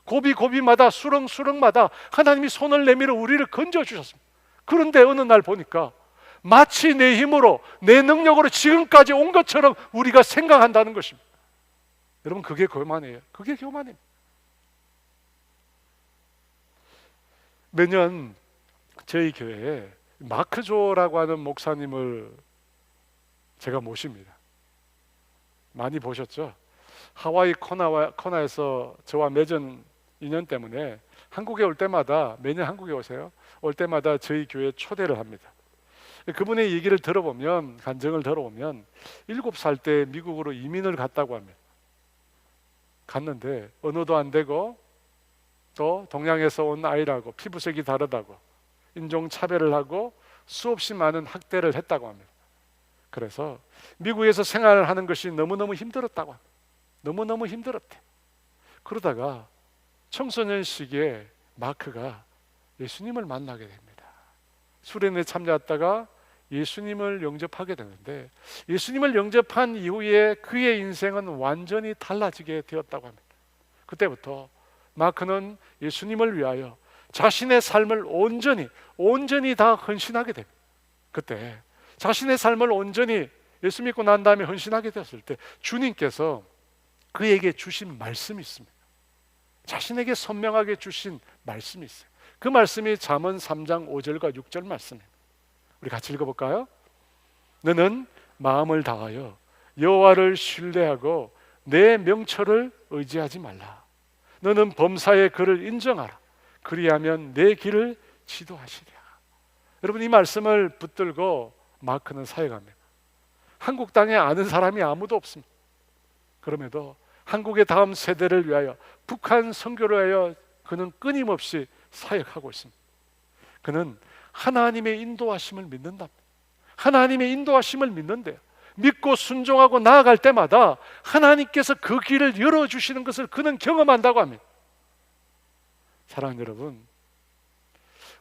고비고비마다 수렁수렁마다 하나님이 손을 내밀어 우리를 건져 주셨습니다. 그런데 어느 날 보니까 마치 내 힘으로 내 능력으로 지금까지 온 것처럼 우리가 생각한다는 것입니다. 여러분 그게 교만이에요. 그게 교만입니다. 매년 저희 교회에 마크 조라고 하는 목사님을 제가 모십니다. 많이 보셨죠? 하와이 코나에서 저와 맺은 인연 때문에 한국에 올 때마다, 매년 한국에 오세요. 올 때마다 저희 교회에 초대를 합니다. 그분의 얘기를 들어보면, 간증을 들어보면 7살 때 미국으로 이민을 갔다고 합니다. 갔는데 언어도 안 되고 또 동양에서 온 아이라고 피부색이 다르다고 인종차별을 하고 수없이 많은 학대를 했다고 합니다. 그래서 미국에서 생활을 하는 것이 너무너무 힘들었다고 합니다. 너무너무 힘들었대. 그러다가 청소년 시기에 마크가 예수님을 만나게 됩니다. 수련회에 참여했다가 예수님을 영접하게 되는데, 예수님을 영접한 이후에 그의 인생은 완전히 달라지게 되었다고 합니다. 그때부터 마크는 예수님을 위하여 자신의 삶을 온전히 다 헌신하게 됩니다. 그때 자신의 삶을 온전히 예수 믿고 난 다음에 헌신하게 되었을 때 주님께서 그에게 주신 말씀이 있습니다. 자신에게 선명하게 주신 말씀이 있어요. 그 말씀이 잠언 3장 5절과 6절 말씀입니다. 우리 같이 읽어볼까요? 너는 마음을 다하여 여호와를 신뢰하고 내 명철을 의지하지 말라. 너는 범사의 그를 인정하라. 그리하면 내 길을 지도하시리라. 여러분 이 말씀을 붙들고 마크는 사역합니다. 한국 땅에 아는 사람이 아무도 없습니다. 그럼에도 한국의 다음 세대를 위하여, 북한 선교를 위하여 그는 끊임없이 사역하고 있습니다. 그는 하나님의 인도하심을 믿는답니다. 하나님의 인도하심을 믿는데요, 믿고 순종하고 나아갈 때마다 하나님께서 그 길을 열어주시는 것을 그는 경험한다고 합니다. 사랑하는 여러분,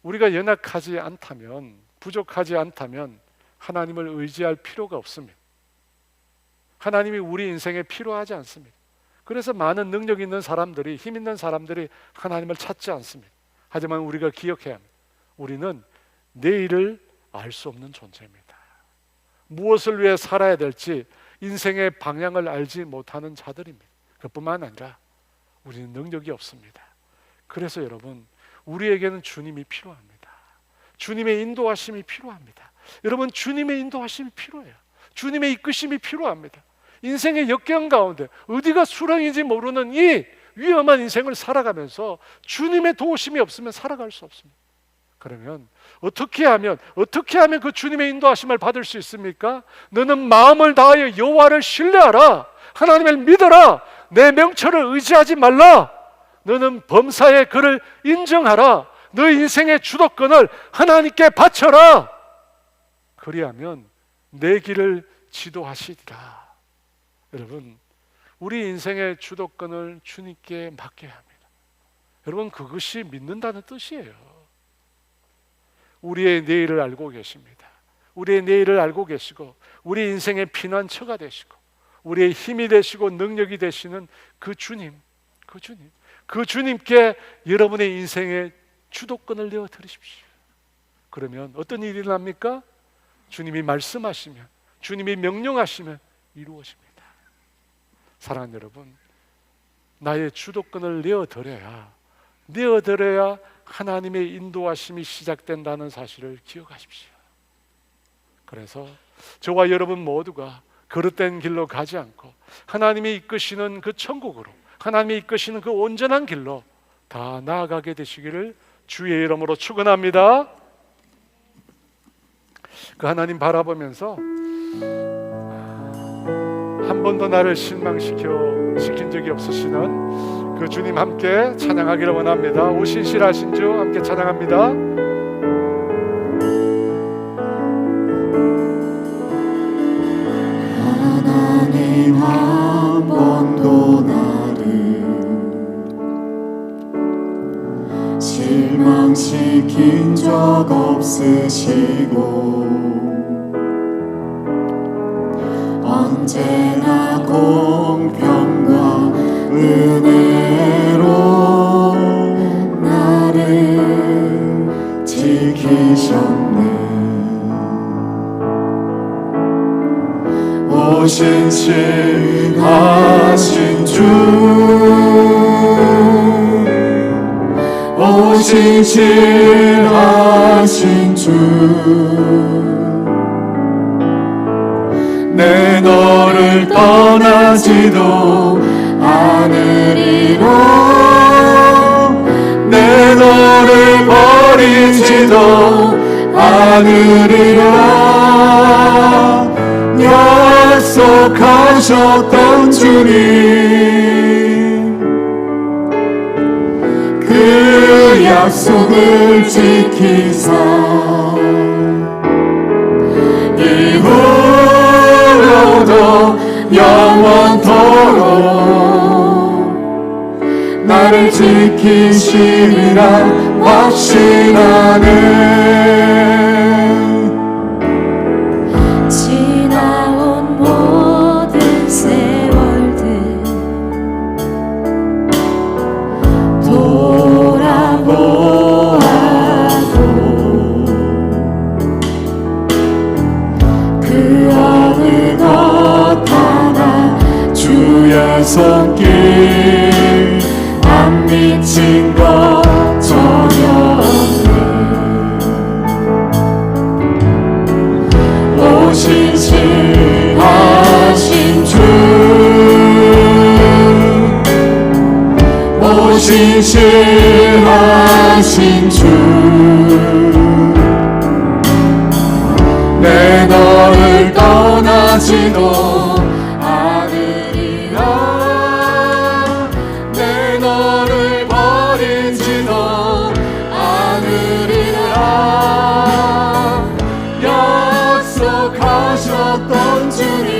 우리가 연약하지 않다면, 부족하지 않다면 하나님을 의지할 필요가 없습니다. 하나님이 우리 인생에 필요하지 않습니다. 그래서 많은 능력 있는 사람들이, 힘 있는 사람들이 하나님을 찾지 않습니다. 하지만 우리가 기억해야 합니다. 우리는 내일을 알 수 없는 존재입니다. 무엇을 위해 살아야 될지 인생의 방향을 알지 못하는 자들입니다. 그뿐만 아니라 우리는 능력이 없습니다. 그래서 여러분, 우리에게는 주님이 필요합니다. 주님의 인도하심이 필요합니다. 여러분, 주님의 인도하심이 필요해요. 주님의 이끄심이 필요합니다. 인생의 역경 가운데 어디가 수렁인지 모르는 이 위험한 인생을 살아가면서 주님의 도우심이 없으면 살아갈 수 없습니다. 그러면 어떻게 하면 그 주님의 인도하심을 받을 수 있습니까? 너는 마음을 다하여 여호와를 신뢰하라. 하나님을 믿어라. 내 명철을 의지하지 말라. 너는 범사의 그를 인정하라. 너 인생의 주도권을 하나님께 바쳐라. 그리하면 내 길을 지도하시리라. 여러분, 우리 인생의 주도권을 주님께 맡겨야 합니다. 여러분, 그것이 믿는다는 뜻이에요. 우리의 내일을 알고 계십니다. 우리의 내일을 알고 계시고, 우리 인생의 피난처가 되시고, 우리의 힘이 되시고 능력이 되시는 그 주님께 여러분의 인생의 주도권을 내어 드리십시오. 그러면 어떤 일이 일어납니까? 주님이 말씀하시면, 주님이 명령하시면 이루어집니다. 사랑하는 여러분, 나의 주도권을 내어드려야 하나님의 인도하심이 시작된다는 사실을 기억하십시오. 그래서 저와 여러분 모두가 그릇된 길로 가지 않고 하나님이 이끄시는 그 천국으로, 하나님이 이끄시는 그 온전한 길로 다 나아가게 되시기를 주의 이름으로 축원합니다. 그 하나님 바라보면서 한 번도 나를 실망시킨 적이 없으시는 그 주님 함께 찬양하기를 원합니다. 오신실하신 주 함께 찬양합니다. 하나님 한 번도 나를 실망시킨 적 없으시고 언제나 공평과 은혜로 나를 지키셨네. 오신 신하신 주, 오신 신하신 주, 내 너를 떠나지도 않으리라. 내 너를 버리지도 않으리라. 약속하셨던 주님, 그 약속을 지키사 이후로도 영원토록 나를 지키시리라 확신하네. 지나온 모든 세월들 돌아보아도 그 어느 것 하나 주의 손길 안 미친 것 전혀 없네. 오신 신하신 주, 오신 신하신 주, 내 너를 떠나지도 않으리라. 내 너를 버리지도 않으리라. 약속하셨던 주님,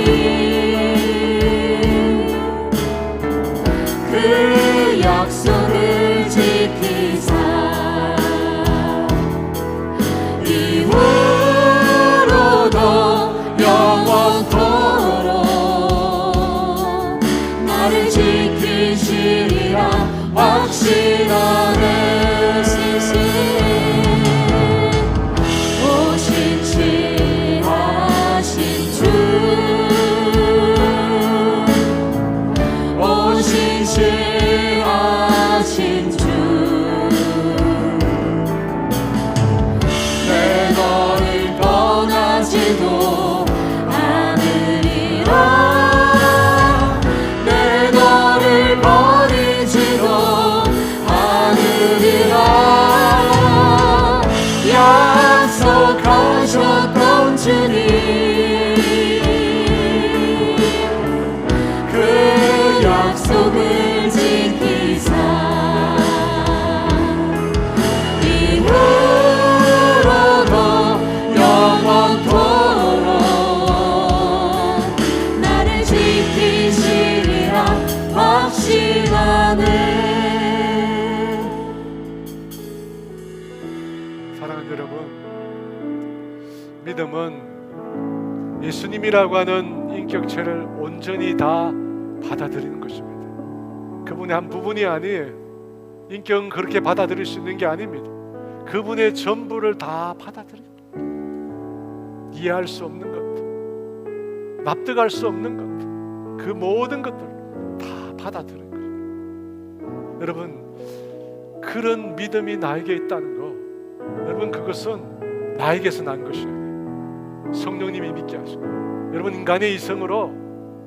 그 약속을 지키사 이후로도 영원토록 나를 지키시리라 확신하네. 오신 신하신 주, 오신 신하신 주, 내 너를 떠나지도 않으리라. 내 너를 버리지도 않으리라. 약속하셨던 주님, 그 약속을 지키사 이후로도 영원토록 나를 지키시리라 확신하네. 사랑하는 여러분, 믿음은 예수님이라고 하는 인격체를 온전히 다 받아들이는 것입니다. 그분의 한 부분이 아니에요. 인격은 그렇게 받아들일 수 있는 게 아닙니다. 그분의 전부를 다 받아들입니다. 이해할 수 없는 것들, 납득할 수 없는 것들, 그 모든 것들을 다 받아들이는 거예요. 여러분, 그런 믿음이 나에게 있다는 거, 여러분, 그것은 나에게서 난 것이에요. 성령님이 믿게 하시고, 여러분, 인간의 이성으로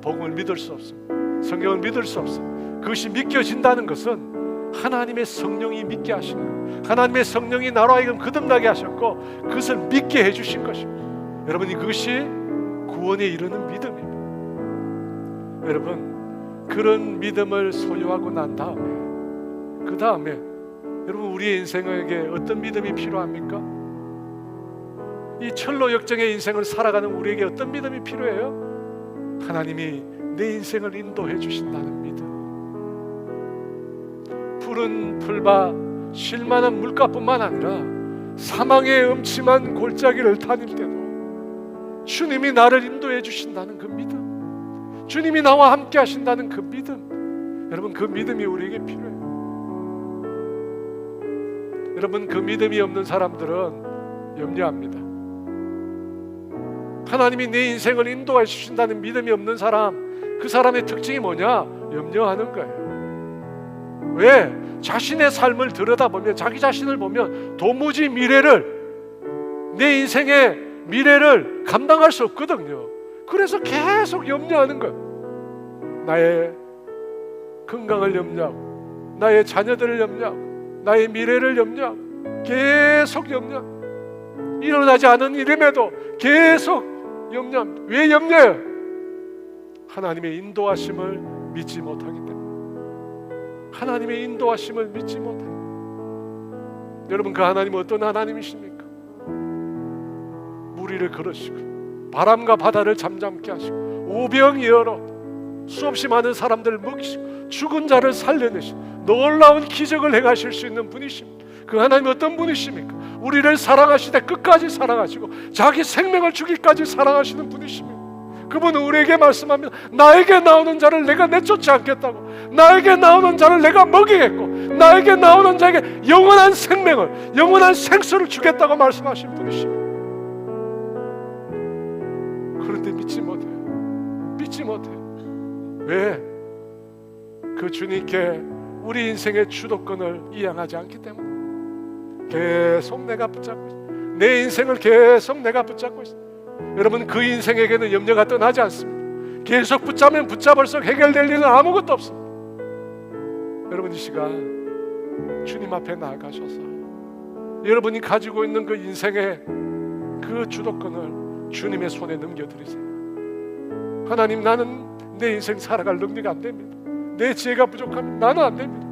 복음을 믿을 수 없습니다. 성경을 믿을 수 없습니다. 그것이 믿겨진다는 것은 하나님의 성령이 믿게 하시는 거예요. 하나님의 성령이 나로 하여금 거듭나게 하셨고 그것을 믿게 해주신 것입니다. 여러분이 그것이 구원에 이르는 믿음입니다. 여러분, 그런 믿음을 소유하고 난 다음에, 그 다음에 여러분, 우리의 인생에게 어떤 믿음이 필요합니까? 이 철로 역정의 인생을 살아가는 우리에게 어떤 믿음이 필요해요? 하나님이 내 인생을 인도해 주신다는 믿음. 푸른 풀밭 실만한 물가뿐만 아니라 사망의 음침한 골짜기를 다닐 때도 주님이 나를 인도해 주신다는 그 믿음, 주님이 나와 함께 하신다는 그 믿음, 여러분 그 믿음이 우리에게 필요해요. 여러분 그 믿음이 없는 사람들은 염려합니다. 하나님이 내 인생을 인도해 주신다는 믿음이 없는 사람, 그 사람의 특징이 뭐냐? 염려하는 거예요. 왜? 자신의 삶을 들여다보면, 자기 자신을 보면 도무지 내 인생의 미래를 감당할 수 없거든요. 그래서 계속 염려하는 거예요. 나의 건강을 염려하고, 나의 자녀들을 염려하고, 나의 미래를 염려하고, 계속 염려하고, 일어나지 않은 일임에도 계속 염려합니다. 왜 염려해요? 하나님의 인도하심을 믿지 못하기 때문에. 하나님의 인도하심을 믿지 못하기 때문에. 여러분 그 하나님은 어떤 하나님이십니까? 무리를 걸으시고 바람과 바다를 잠잠케 하시고 오병이어로 수없이 많은 사람들을 먹이시고 죽은 자를 살려내시고 놀라운 기적을 행하실 수 있는 분이십니다. 그 하나님은 어떤 분이십니까? 우리를 사랑하시되 끝까지 사랑하시고 자기 생명을 주기까지 사랑하시는 분이십니다. 그분은 우리에게 말씀합니다. 나에게 나오는 자를 내가 내쫓지 않겠다고, 나에게 나오는 자를 내가 먹이겠고, 나에게 나오는 자에게 영원한 생명을, 영원한 생수를 주겠다고 말씀하신 분이십니다. 그런데 믿지 못해요. 믿지 못해요. 왜? 그 주님께 우리 인생의 주도권을 이양하지 않기 때문에. 계속 내가 붙잡고 있어. 내 인생을 계속 내가 붙잡고 있어. 여러분 그 인생에게는 염려가 떠나지 않습니다. 계속 붙잡으면 붙잡을수록 해결될 일은 아무것도 없습니다. 여러분 이 시간 주님 앞에 나아가셔서 여러분이 가지고 있는 그 인생의 그 주도권을 주님의 손에 넘겨드리세요. 하나님, 나는 내 인생 살아갈 능력이 안 됩니다. 내 지혜가 부족합니다. 나는 안 됩니다.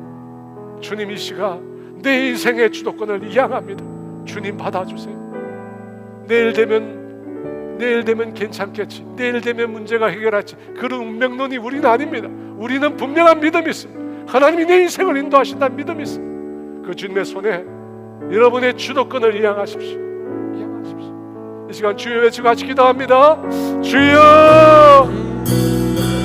주님 이 시간 내 인생의 주도권을 이양합니다. 주님 받아주세요. 내일 되면 괜찮겠지, 내일 되면 문제가 해결하지, 그런 운명론이 우리는 아닙니다. 우리는 분명한 믿음이 있습니다. 하나님이 내 인생을 인도하신다는 믿음이 있습니다. 그 주님의 손에 여러분의 주도권을 이양하십시오. 이양하십시오. 이 시간 주여 외치고 같이 기도합니다. 주여, 내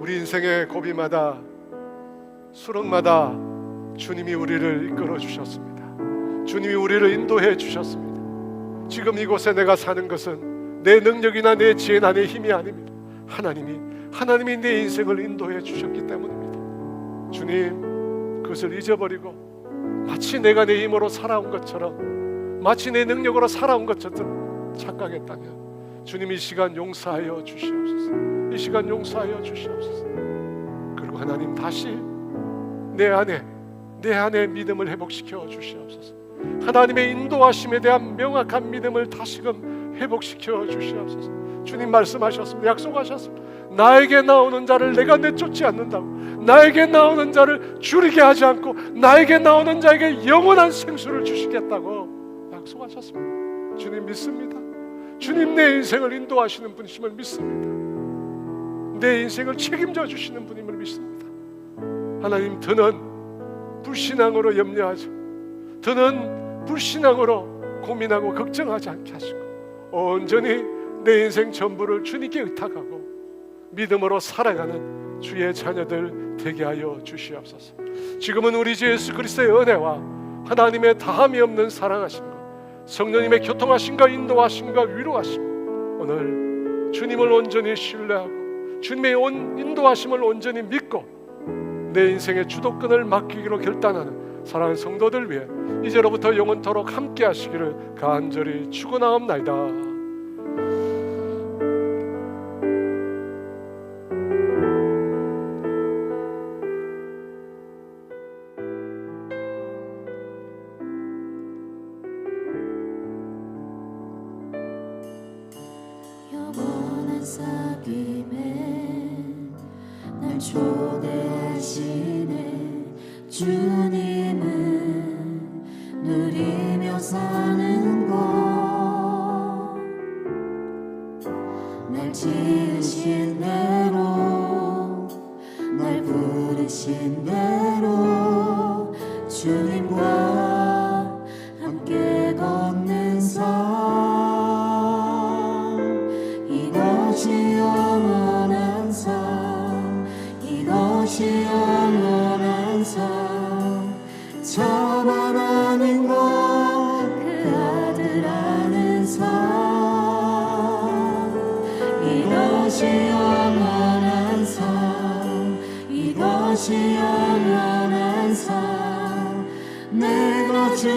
우리 인생의 고비마다 수렁마다 주님이 우리를 이끌어 주셨습니다. 주님이 우리를 인도해 주셨습니다. 지금 이곳에 내가 사는 것은 내 능력이나 내 지혜나 내 힘이 아닙니다. 하나님이 내 인생을 인도해 주셨기 때문입니다. 주님, 그것을 잊어버리고 마치 내가 내 힘으로 살아온 것처럼, 마치 내 능력으로 살아온 것처럼 착각했다면 주님 이 시간 용서하여 주시옵소서. 이 시간 용서하여 주시옵소서. 그리고 하나님 다시 내 안에 믿음을 회복시켜 주시옵소서. 하나님의 인도하심에 대한 명확한 믿음을 다시금 회복시켜 주시옵소서. 주님 말씀하셨습니다. 약속하셨습니다. 나에게 나오는 자를 내가 내쫓지 않는다고. 나에게 나오는 자를 줄이게 하지 않고 나에게 나오는 자에게 영원한 생수를 주시겠다고 약속하셨습니다. 주님 믿습니다. 주님 내 인생을 인도하시는 분이심을 믿습니다. 내 인생을 책임져 주시는 분임을 믿습니다. 하나님, 더는 불신앙으로 염려하지, 더는 불신앙으로 고민하고 걱정하지 않게 하시고 온전히 내 인생 전부를 주님께 의탁하고 믿음으로 살아가는 주의 자녀들 되게 하여 주시옵소서. 지금은 우리 주 예수 그리스도의 은혜와 하나님의 다함이 없는 사랑하심과 성령님의 교통하심과 인도하심과 위로하심, 오늘 주님을 온전히 신뢰하고 주님의 인도하심을 온전히 믿고 내 인생의 주도권을 맡기기로 결단하는 사랑하는 성도들 위해 이제로부터 영원토록 함께 하시기를 간절히 축원하옵나이다. 영원한 사귐에 날 초대하시네. 주님은 누리며 사는 곳, 날 지으신 대로, 날 부르신 대로 주님과 함께 걷는 삶, 이것이 영원한 삶, 이것이 영원한 삶. 저만 아는 것, 그 아들 아는 삶, 이것이 영원한 삶, 이것이 영원한 삶. 내가 주